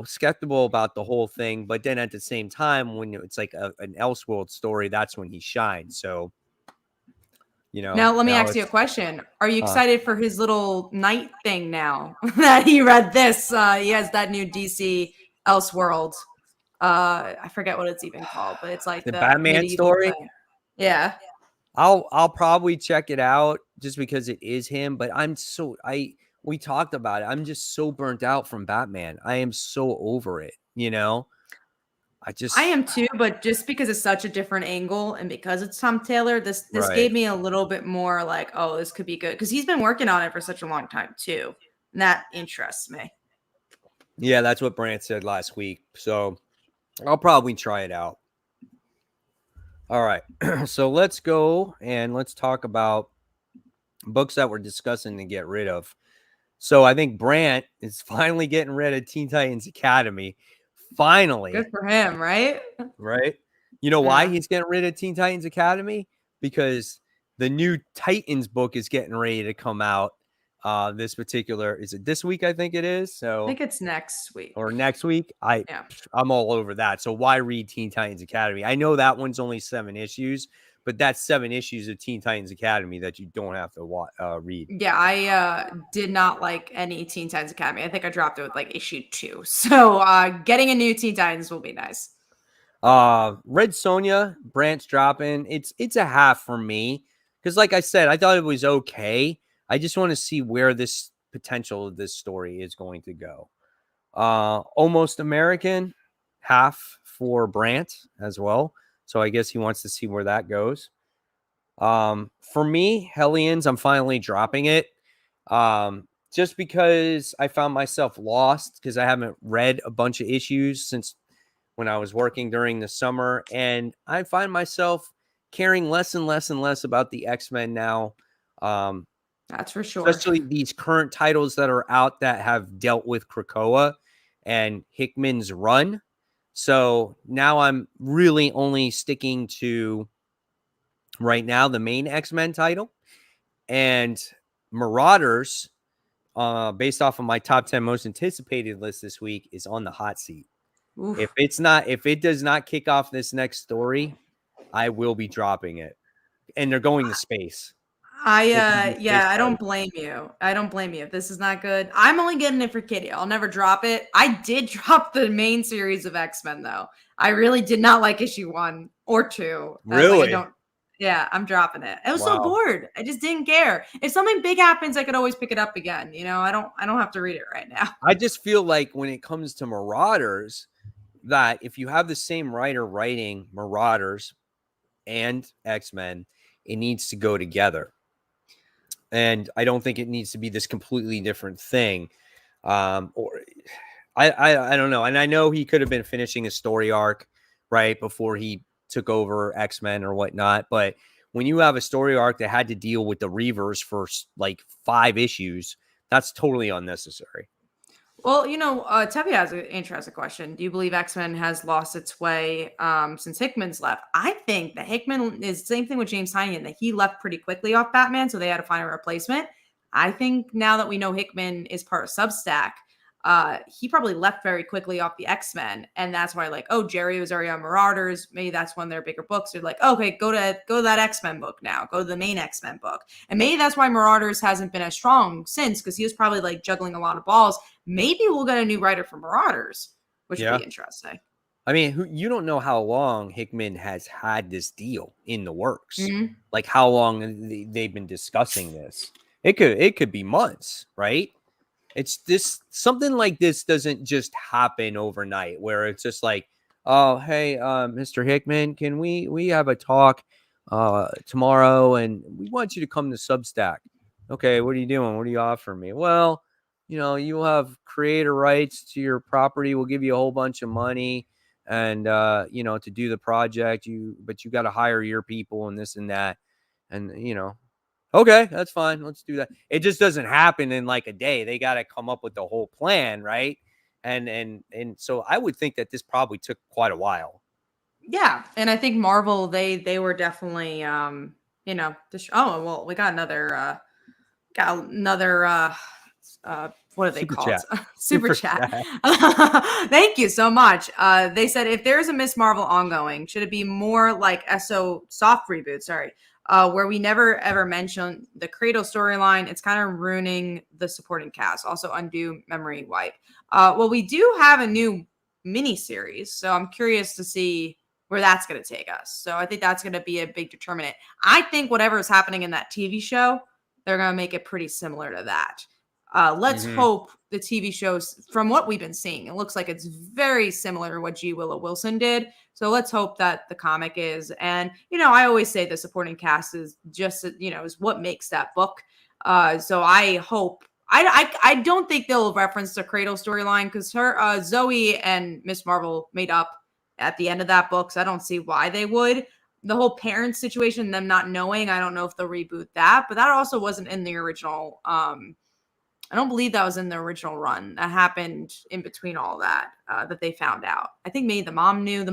skeptical about the whole thing. But then at the same time, when it's like an Elseworld story, that's when he shines. So, Now, let me ask you a question. Are you excited for his little night thing now that he read this? He has that new DC Elseworld. I forget what it's even called, but it's like the Batman story. Thing. Yeah. I'll probably check it out just because it is him, but we talked about it. I'm just so burnt out from Batman. I am so over it, I am too, but just because it's such a different angle and because it's Tom Taylor, this gave me a little bit more like, oh, this could be good because he's been working on it for such a long time too. And that interests me. Yeah, that's what Brant said last week. So I'll probably try it out. All right. So let's go and let's talk about books that we're discussing to get rid of. So I think Brant is finally getting rid of Teen Titans Academy. Finally. Good for him, right? Right. You know why he's getting rid of Teen Titans Academy? Because the new Titans book is getting ready to come out. Is it this week? I think it is. So I think it's next week or next week. I'm all over that. So why read Teen Titans Academy? I know that one's only 7 issues, but that's 7 issues of Teen Titans Academy that you don't have to read. Yeah, I did not like any Teen Titans Academy. I think I dropped it with like issue 2. So getting a new Teen Titans will be nice. Red Sonja, Brant's dropping. It's a half for me because, like I said, I thought it was okay. I just want to see where this potential of this story is going to go. Almost American, half for Brant as well. So I guess he wants to see where that goes. For me, Hellions, I'm finally dropping it. Just because I found myself lost because I haven't read a bunch of issues since when I was working during the summer. And I find myself caring less and less and less about the X-Men now. That's for sure. Especially these current titles that are out that have dealt with Krakoa and Hickman's run. So now I'm really only sticking to right now the main X-Men title, and Marauders, based off of my top 10 most anticipated list this week, is on the hot seat. Oof. If it does not kick off this next story, I will be dropping it. And they're going to space. I don't blame you. If this is not good, I'm only getting it for Kitty. I'll never drop it. I did drop the main series of X-Men though. I really did not like issue 1 or 2. Really? Yeah, I'm dropping it. I was so Wow. bored. I just didn't care. If something big happens, I could always pick it up again. I don't have to read it right now. I just feel like when it comes to Marauders, that if you have the same writer writing Marauders and X-Men, it needs to go together. And I don't think it needs to be this completely different thing. Or I don't know. And I know he could have been finishing a story arc right before he took over X-Men or whatnot. But when you have a story arc that had to deal with the Reavers for like 5 issues, that's totally unnecessary. Well, Tevi has an interesting question. Do you believe X-Men has lost its way since Hickman's left? I think that Hickman is the same thing with James Tynion, that he left pretty quickly off Batman, so they had to find a replacement. I think now that we know Hickman is part of Substack, he probably left very quickly off the X-Men, and that's why, like, oh, Jerry was already on Marauders. Maybe that's one of their bigger books. They're like, okay, go to that X-Men book now. Go to the main X-Men book, and maybe that's why Marauders hasn't been as strong since, because he was probably like juggling a lot of balls. Maybe we'll get a new writer for Marauders, which would be interesting. I mean, you don't know how long Hickman has had this deal in the works. Mm-hmm. Like how long they've been discussing this. It could be months, right? It's this something like this doesn't just happen overnight where it's just like, oh, hey, Mr. Hickman, can we have a talk tomorrow, and we want you to come to Substack. Okay, what are you doing? What are you offering me? Well, you'll have creator rights to your property. We'll give you a whole bunch of money and to do the project. But you got to hire your people and this and that. And okay, that's fine. Let's do that. It just doesn't happen in like a day. They got to come up with the whole plan, right? And so I would think that this probably took quite a while. Yeah, and I think Marvel they were definitely we got another what are they Super called? chat. Super chat. Thank you so much. They said, if there's a Miss Marvel ongoing, should it be more like SO soft reboot? Sorry. Where we never ever mention the Cradle storyline. It's kind of ruining the supporting cast. Also, undo memory wipe. Well, we do have a new mini series, so I'm curious to see where that's going to take us. So I think that's going to be a big determinant. I think whatever is happening in that TV show, they're going to make it pretty similar to that. Let's hope the TV shows, from what we've been seeing, it looks like it's very similar to what G. Willow Wilson did. So let's hope that the comic is. And, I always say the supporting cast is just, is what makes that book. So I hope, I don't think they'll reference the Cradle storyline, because her, Zoe and Miss Marvel made up at the end of that book. So I don't see why they would. The whole parent situation, them not knowing, I don't know if they'll reboot that, but that also wasn't in the original. I don't believe that was in the original run. That happened in between all that, that they found out. I think maybe the mom knew in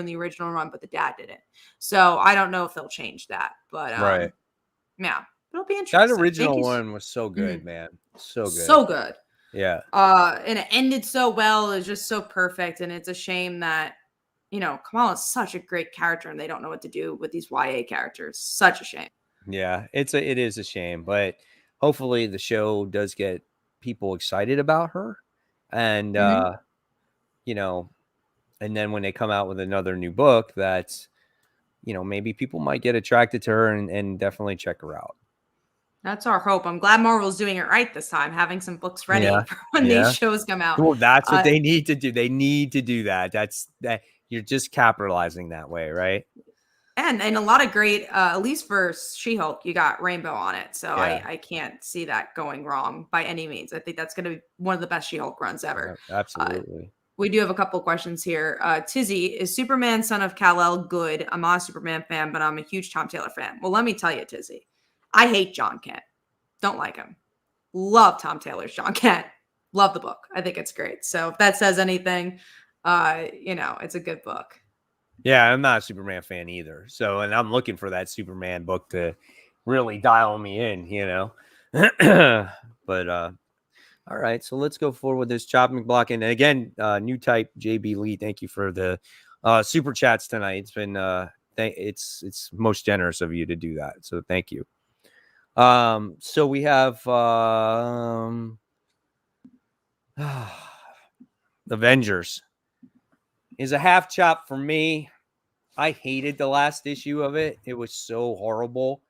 the original run, but the dad didn't. So I don't know if they'll change that, but Right. yeah, it'll be interesting. That original one was so good, man. So good. So good. Yeah. And it ended so well. It was just so perfect. And it's a shame that, Kamala is such a great character and they don't know what to do with these YA characters. Such a shame. Yeah, it is a shame, but hopefully the show does get people excited about her. And and then when they come out with another new book, that's maybe people might get attracted to her and definitely check her out. That's our hope. I'm glad Marvel's doing it right this time, having some books ready for when these shows come out. Well, that's what they need to do. They need to do that. That you're just capitalizing that way, right? And a lot of great, at least for She-Hulk, you got Rainbow on it. So I can't see that going wrong by any means. I think that's going to be one of the best She-Hulk runs ever. Yeah, absolutely. We do have a couple of questions here. Tizzy, is Superman Son of Kal-El good? I'm not a Superman fan, but I'm a huge Tom Taylor fan. Well, let me tell you, Tizzy, I hate John Kent. Don't like him. Love Tom Taylor's John Kent. Love the book. I think it's great. So if that says anything, it's a good book. Yeah, I'm not a Superman fan either. So, and I'm looking for that Superman book to really dial me in, But all right, so let's go forward with this chopping block. And again, new type JB Lee, thank you for the super chats tonight. It's been it's most generous of you to do that. So thank you. So we have Avengers is a half chop for me. I hated the last issue of it. It was so horrible.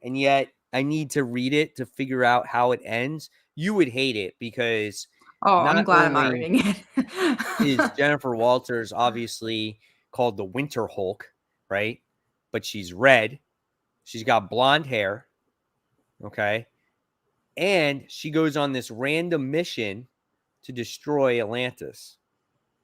And yet I need to read it to figure out how it ends. You would hate it because Oh, I'm not glad I'm not only reading it. is Jennifer Walters obviously called the Winter Hulk, right? But she's red. She's got blonde hair. Okay. And she goes on this random mission to destroy Atlantis.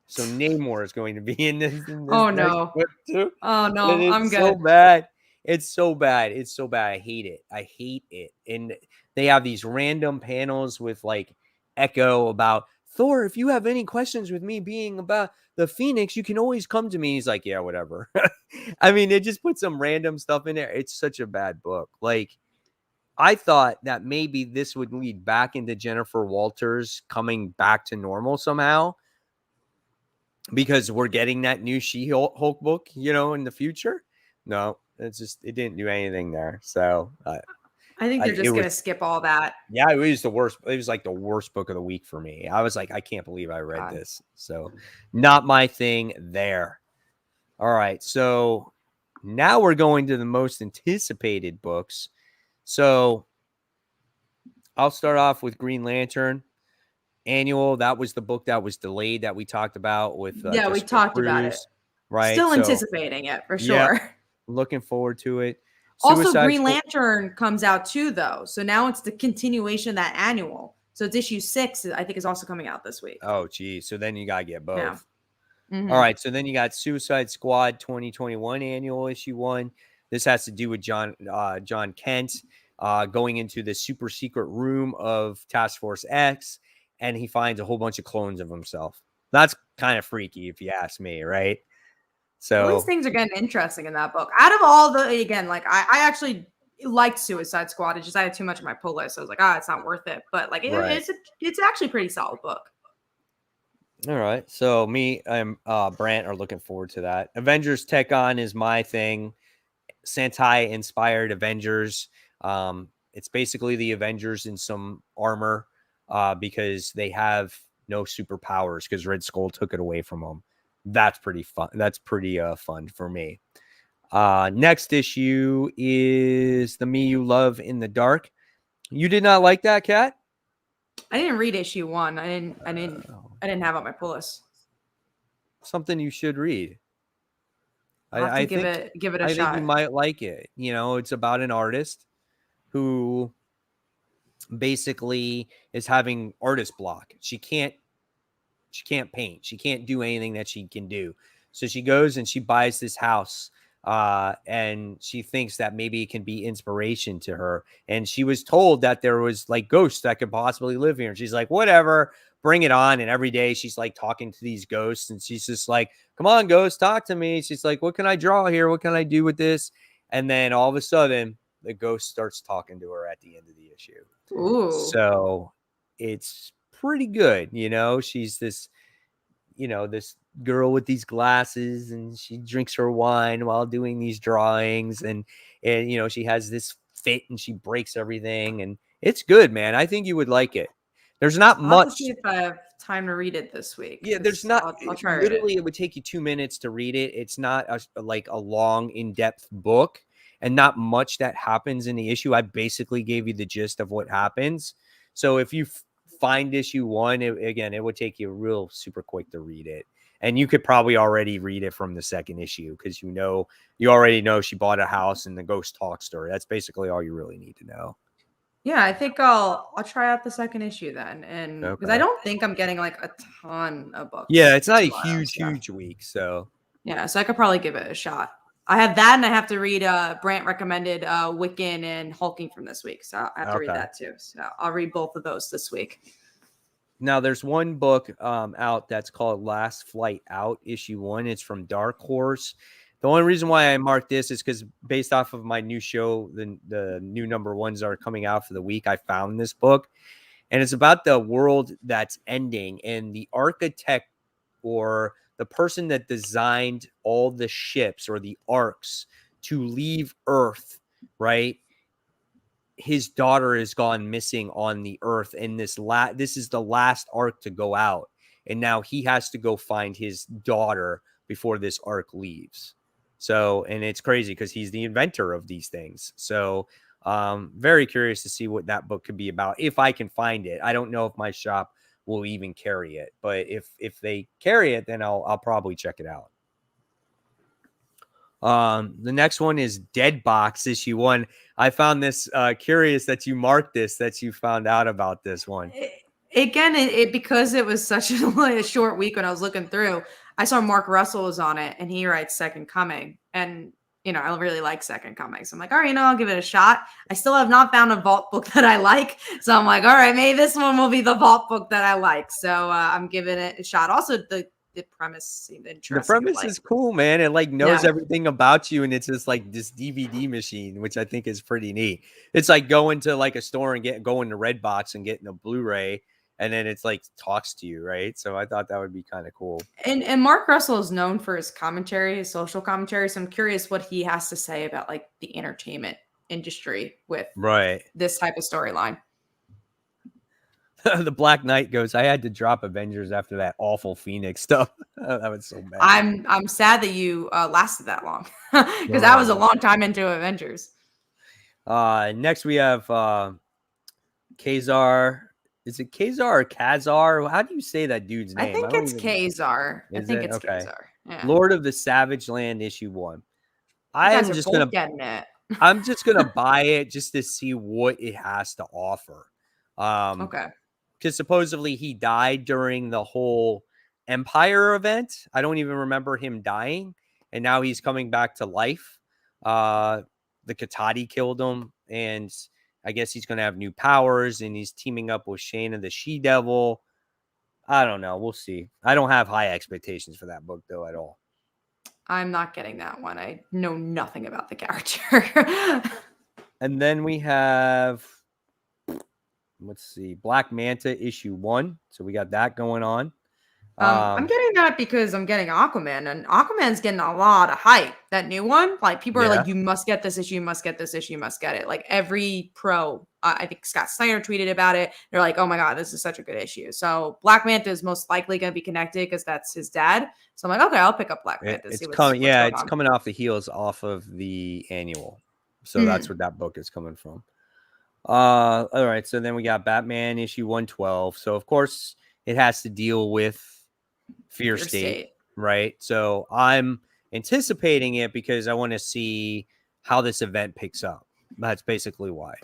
So Namor is going to be in this Oh next no. book too. Oh And no, I'm it's so good. bad. It's so bad. It's so bad. I hate it. I hate it. And they have these random panels with like Echo about Thor. If you have any questions with me being about the Phoenix, you can always come to me. He's like, yeah, whatever. I mean, it just put some random stuff in there. It's such a bad book. Like, I thought that maybe this would lead back into Jennifer Walters coming back to normal somehow because we're getting that new She-Hulk book, in the future. No, it didn't do anything there. So I think they're it just was, gonna skip all that. yeah, it was the worst. It was like the worst book of the week for me. I was like, I can't believe I read God. this. So not my thing there. All right. So now we're going to the most anticipated books. So I'll start off with Green Lantern Annual. That was the book that was delayed that we talked about with Yeah, we Jessica talked about it. Cruz, right? Still So, anticipating it for yep, sure. looking forward to it. Also, Suicide Green Squad. Lantern comes out too, though. So now it's the continuation of that annual. So it's issue 6, I think, is also coming out this week. Oh, geez. So then you got to get both. Yeah. Mm-hmm. All right. So then you got Suicide Squad 2021 Annual issue 1. This has to do with John Kent going into the super secret room of Task Force X, and he finds a whole bunch of clones of himself. That's kind of freaky, if you ask me, right? All these So things are getting interesting in that book. Out of all the, again, like I actually liked Suicide Squad. It just I had too much on my pull list. I was like, it's not worth it. But like, right. it's actually a pretty solid book. All right. So me and Brant are looking forward to that. Avengers Tech On is my thing. Sentai inspired Avengers. It's basically the Avengers in some armor because they have no superpowers because Red Skull took it away from them. That's pretty fun. That's pretty fun for me. Next issue is The Me You Love in the Dark. You did not like that, Kat? I didn't read issue 1. I didn't have it on my pull list. Something you should read. I'll have to give it a shot. think you might like it. It's about an artist who basically is having artist block. She can't paint. She can't do anything that she can do. So she goes and she buys this house and she thinks that maybe it can be inspiration to her. And she was told that there was like ghosts that could possibly live here. And she's like, whatever, bring it on. And every day she's like talking to these ghosts and she's just like, come on, ghost, talk to me. She's like, what can I draw here? What can I do with this? And then all of a sudden the ghost starts talking to her at the end of the issue. Ooh. So it's pretty good. She's this, this girl with these glasses and she drinks her wine while doing these drawings. And she has this fit and she breaks everything. And it's good, man. I think you would like it. There's not I'll have much. to see if I have time to read it this week. Yeah, there's not. I'll try literally, it would take you 2 minutes to read it. It's not like a long, in-depth book, and not much that happens in the issue. I basically gave you the gist of what happens. So if you find issue 1, it would take you real super quick to read it, and you could probably already read it from the second issue because you already know she bought a house and the ghost talks to her. That's basically all you really need to know. Yeah, I think I'll try out the second issue then, and because I don't think I'm getting like a ton of books. Yeah, it's not a huge week, so yeah, so I could probably give it a shot. I have that, and I have to read Brant recommended Wiccan and Hulking from this week, so I have to read that too. So I'll read both of those this week. Now there's one book out that's called Last Flight Out, issue 1. It's from Dark Horse. The only reason why I marked this is because based off of my new show, the new number 1s are coming out for the week, I found this book. And it's about the world that's ending. And the architect or the person that designed all the ships or the arcs to leave Earth, right? His daughter has gone missing on the Earth. And this is the last arc to go out. And now he has to go find his daughter before this arc leaves. So, and it's crazy because he's the inventor of these things. So, very curious to see what that book could be about if I can find it. I don't know if my shop will even carry it, but if they carry it, then I'll probably check it out. The next one is Dead Box issue 1. I found this curious that you marked this, that you found out about this one. Again, because it was such a short week when I was looking through, I saw Mark Russell was on it, and he writes Second Coming, and I really like Second Coming, so I'm like, all right, I'll give it a shot. I still have not found a Vault book that I like, so I'm like, all right, maybe this one will be the Vault book that I like. So I'm giving it a shot. Also, the premise seemed interesting. The premise is cool, man. It like knows everything about you, and it's just like this DVD machine, which I think is pretty neat. It's like going to like a store and going to Redbox and getting a Blu-ray, and then it's like talks to you, right? So I thought that would be kind of cool. And Mark Russell is known for his commentary, his social commentary. So I'm curious what he has to say about like the entertainment industry with this type of storyline. The Black Knight goes, I had to drop Avengers after that awful Phoenix stuff. That was so bad. I'm sad that you lasted that long because that was a long time into Avengers. Next we have Kazar. Is it Kazar or Kazar? How do you say that dude's name? I think it's Kazar. I think it's Kazar. Yeah. Lord of the Savage Land issue 1. I'm just gonna getting it. I'm just gonna buy it just to see what it has to offer. Okay. Because supposedly he died during the whole Empire event. I don't even remember him dying, and now he's coming back to life. The Katati killed him, and I guess he's going to have new powers, and he's teaming up with Shayna the She-Devil. I don't know. We'll see. I don't have high expectations for that book, though, at all. I'm not getting that one. I know nothing about the character. And then we have, let's see, Black Manta issue 1. So we got that going on. I'm getting that because I'm getting Aquaman, and Aquaman's getting a lot of hype. That new one, like people are like, you must get this issue, you must get this issue, you must get it. Like every pro, I think Scott Snyder tweeted about it. They're like, oh my God, this is such a good issue. So Black Manta is most likely going to be connected because that's his dad. So I'm like, okay, I'll pick up Black Manta. It's coming. Yeah, it's coming off the heels off of the annual. So that's where that book is coming from. All right. So then we got Batman issue 112. So of course it has to deal with Fear State, right? So I'm anticipating it because I want to see how this event picks up. That's basically why.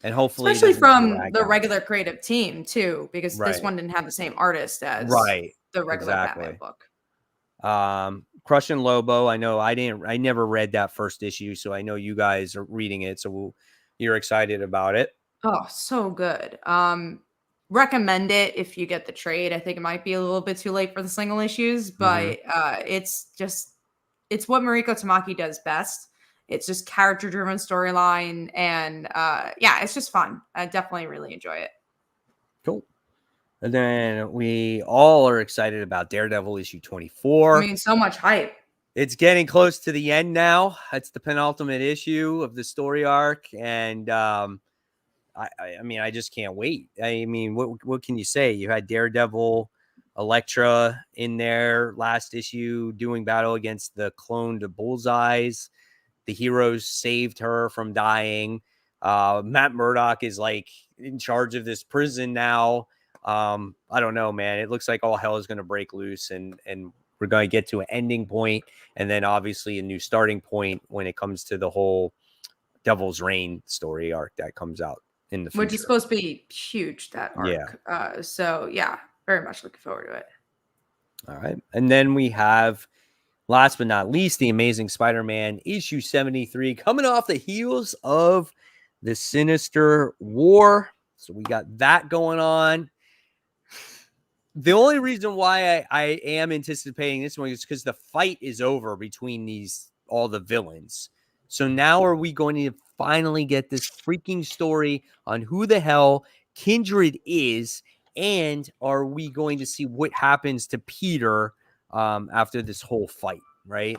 And hopefully, especially from the regular creative team too, because this one didn't have the same artist as the regular Batman book. Crush and Lobo. I know I never read that first issue, so I know you guys are reading it, so you're excited about it. Oh, so good. Recommend it if you get the trade. I think it might be a little bit too late for the single issues, but it's what Mariko Tamaki does best. It's just character driven storyline, and it's just fun. I definitely really enjoy it. Cool. And then we all are excited about Daredevil issue 24. I mean, so much hype. It's getting close to the end now. It's the penultimate issue of the story arc, and I mean, I just can't wait. I mean, what can you say? You had Daredevil, Elektra in there last issue doing battle against the cloned Bullseyes. The heroes saved her from dying. Matt Murdock is like in charge of this prison now. I don't know, man. It looks like all hell is going to break loose, and we're going to get to an ending point, and then obviously a new starting point when it comes to the whole Devil's Reign story arc that comes out in the future. Which is supposed to be huge, that arc. So very much looking forward to it. All right. And then we have, last but not least, The Amazing Spider-Man issue 73 coming off the heels of the Sinister War. So we got that going on. The only reason why I am anticipating this one is because the fight is over between all the villains. So now are we going to finally get this freaking story on who the hell Kindred is, and are we going to see what happens to Peter after this whole fight, right?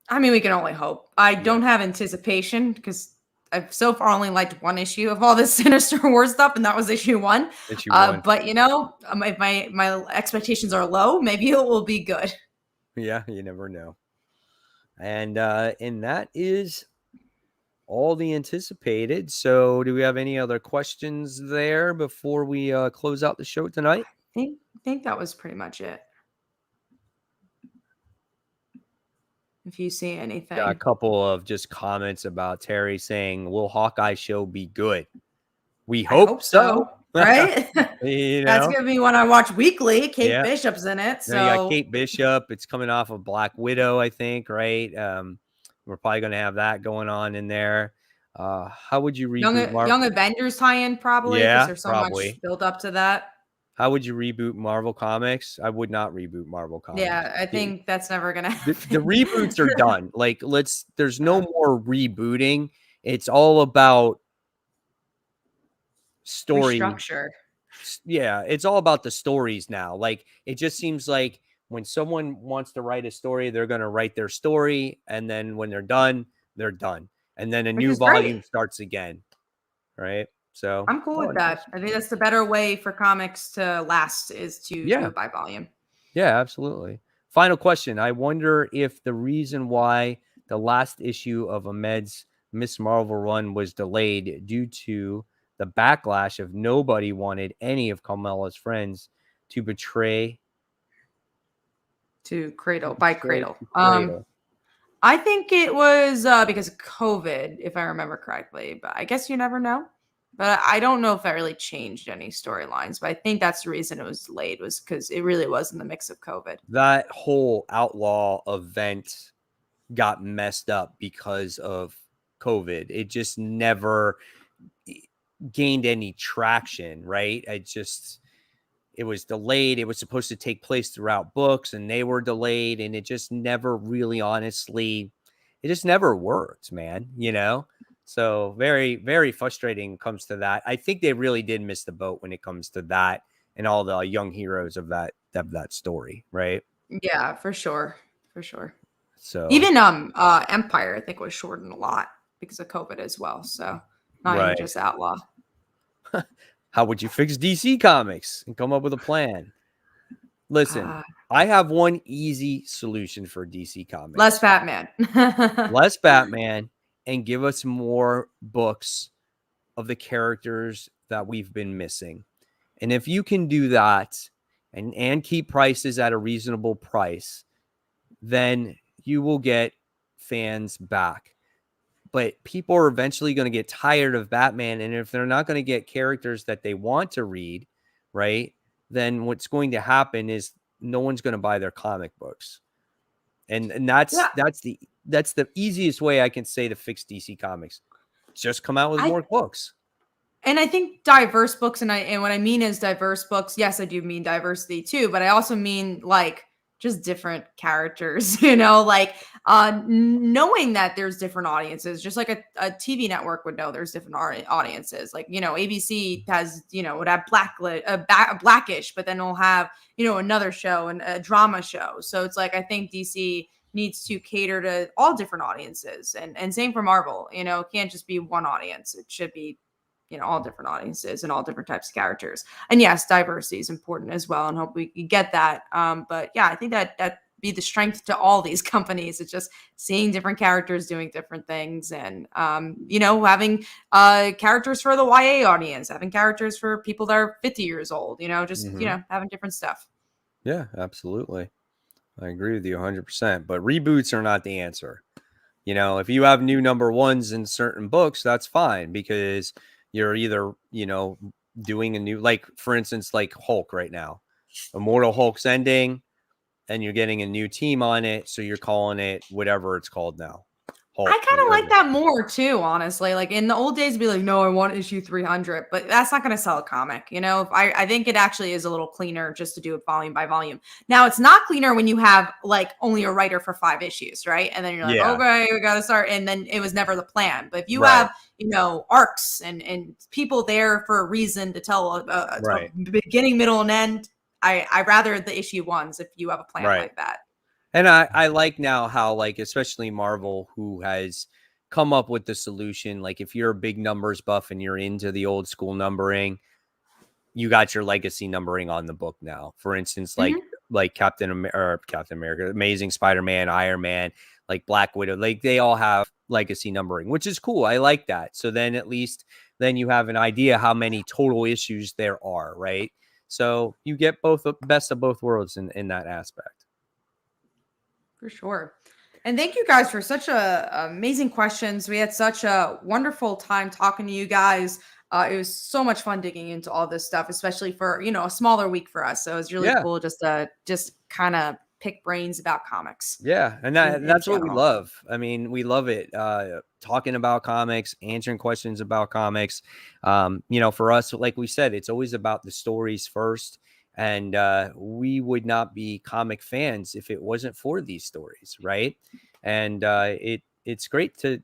I mean, we can only hope. I don't have anticipation because I've so far only liked one issue of all this Sinister War stuff, and that was issue 1. But if my expectations are low, maybe it will be good. Yeah, you never know. And that is all the anticipated. So do we have any other questions there before we close out the show tonight? I think that was pretty much it. If you see anything. Got a couple of just comments about Terry saying, will Hawkeye show be good? We hope so. Right? You know? That's going to be one I watch weekly. Kate Bishop's in it. So you got Kate Bishop. It's coming off of Black Widow, I think, right? We're probably going to have that going on in there. How would you reboot Young Avengers tie-in probably? Yeah, because there's so much build up to that. How would you reboot Marvel Comics? I would not reboot Marvel Comics. Yeah, I think that's never gonna happen. The reboots are done. Like, there's no more rebooting. It's all about story structure. Yeah, it's all about the stories now. Like, it just seems like when someone wants to write a story, they're going to write their story, and then when they're done, and then a new volume starts again, right? So I'm cool with that. I think that's the better way for comics to last, is to do it by volume. Yeah, absolutely. Final question. I wonder if the reason why the last issue of Ahmed's Miss Marvel run was delayed due to the backlash of nobody wanted any of Kamala's friends to betray Cradle. I think it was because of COVID, if I remember correctly, but I guess you never know. But I don't know if that really changed any storylines. But I think that's the reason it was delayed, was because it really was in the mix of COVID. That whole Outlaw event got messed up because of COVID. It just never gained any traction, right? It was delayed. It was supposed to take place throughout books, and they were delayed, and it just never really, honestly, it just never worked, man, you know? So very, very frustrating comes to that. I think they really did miss the boat when it comes to that and all the young heroes of that story, right? Yeah, for sure. For sure. So even Empire, I think, was shortened a lot because of COVID as well. So not even just Outlaw. How would you fix DC Comics and come up with a plan? Listen, I have one easy solution for DC Comics. Less Batman. Less Batman, and give us more books of the characters that we've been missing. And if you can do that and keep prices at a reasonable price, then you will get fans back. But people are eventually going to get tired of Batman. And if they're not going to get characters that they want to read, right, then what's going to happen is no one's going to buy their comic books. And that's the easiest way I can say to fix DC Comics. Just come out with more books. And I think diverse books, and what I mean is diverse books. Yes, I do mean diversity too, but I also mean like just different characters, you know, like knowing that there's different audiences, just like a TV network would know there's different audiences. Like, you know, ABC has, you know, would have Blackish, but then we'll have, you know, another show and a drama show. So it's like, I think DC needs to cater to all different audiences, and same for Marvel. You know, it can't just be one audience. It should be, you know, all different audiences and all different types of characters. And yes, diversity is important as well, and hope we get that. But yeah, I think that be the strength to all these companies. It's just seeing different characters doing different things, and you know, having characters for the YA audience, having characters for people that are 50 years old, you know, just you know, having different stuff. Yeah, absolutely. I agree with you 100%. But reboots are not the answer. You know, if you have new number ones in certain books, that's fine, because you're either, you know, doing a new, like, for instance, like Hulk right now. Immortal Hulk's ending, and you're getting a new team on it, so you're calling it whatever it's called now. Hulk, I kind of like that more too, honestly. Like in the old days, it'd be like, no, I want issue 300, but that's not going to sell a comic. You know, I think it actually is a little cleaner just to do it volume by volume. Now, it's not cleaner when you have like only a writer for 5 issues, right? And then you're like, okay, we got to start. And then it was never the plan. But if you have, you know, arcs and people there for a reason to tell a beginning, middle, and end, I rather the issue ones if you have a plan like that. And I like now how, like, especially Marvel, who has come up with the solution. Like, if you're a big numbers buff and you're into the old school numbering, you got your legacy numbering on the book now. For instance, like Captain America, Amazing Spider-Man, Iron Man. like Black Widow, like they all have legacy numbering, which is cool. I like that. So then at least then you have an idea how many total issues there are, right? So you get both the best of both worlds in that aspect. For sure. And thank you guys for such amazing questions. We had such a wonderful time talking to you guys. It was so much fun digging into all this stuff, especially for, a smaller week for us. So it was really Yeah. cool just to kind of pick brains about comics Yeah, and in that's what we general. love. I mean, we love it. Talking about comics, answering questions about comics. For us, like we said, it's always about the stories first. And we would not be comic fans if it wasn't for these stories, right? And it's great to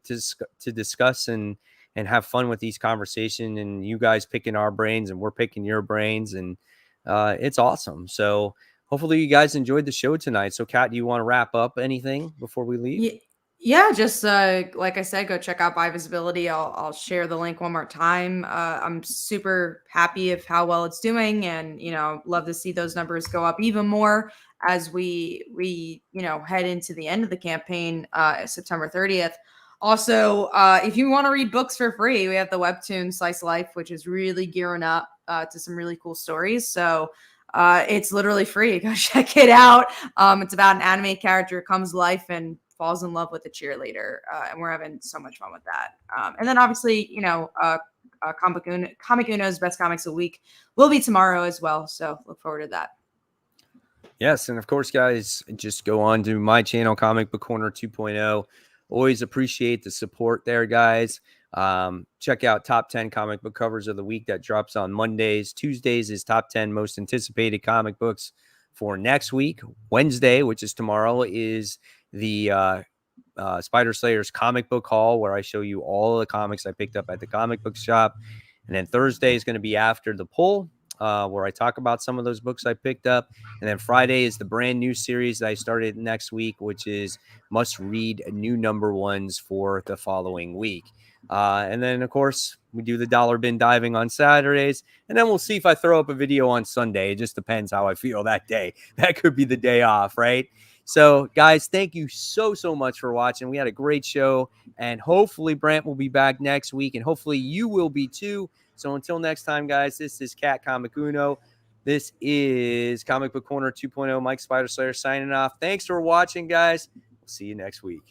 discuss and have fun with these conversations, and you guys picking our brains and we're picking your brains, and it's awesome. So hopefully you guys enjoyed the show tonight. So Kat, do you want to wrap up anything before we leave? Yeah, just like I said, go check out Buy Visibility. I'll share the link one more time. I'm super happy of how well it's doing, and love to see those numbers go up even more as we head into the end of the campaign, September 30th. Also, if you want to read books for free, we have the webtoon Slice of Life, which is really gearing up to some really cool stories. So it's literally free. Go check it out. It's about an anime character who comes to life and falls in love with a cheerleader, and we're having so much fun with that. And then obviously, Comic Uno's Best Comics of the Week will be tomorrow as well. So look forward to that. Yes, and of course, guys, just go on to my channel, Comic Book Corner 2.0. Always appreciate the support there, guys. Check out top 10 comic book covers of the week that drops on Mondays. Tuesdays is top 10 most anticipated comic books for next week. Wednesday, which is tomorrow, is the Spider Slayers comic book haul, where I show you all the comics I picked up at the comic book shop. And then Thursday is going to be after the poll, where I talk about some of those books I picked up. And then Friday is the brand new series that I started next week, which is must read new number ones for the following week. And then, of course, we do the dollar bin diving on Saturdays. And then we'll see if I throw up a video on Sunday. It just depends how I feel that day. That could be the day off, right? So, guys, thank you so much for watching. We had a great show. And hopefully Brant will be back next week. And hopefully you will be too. So until next time, guys, this is Cat Comic Uno. This is Comic Book Corner 2.0. Mike Spider Slayer signing off. Thanks for watching, guys. We'll see you next week.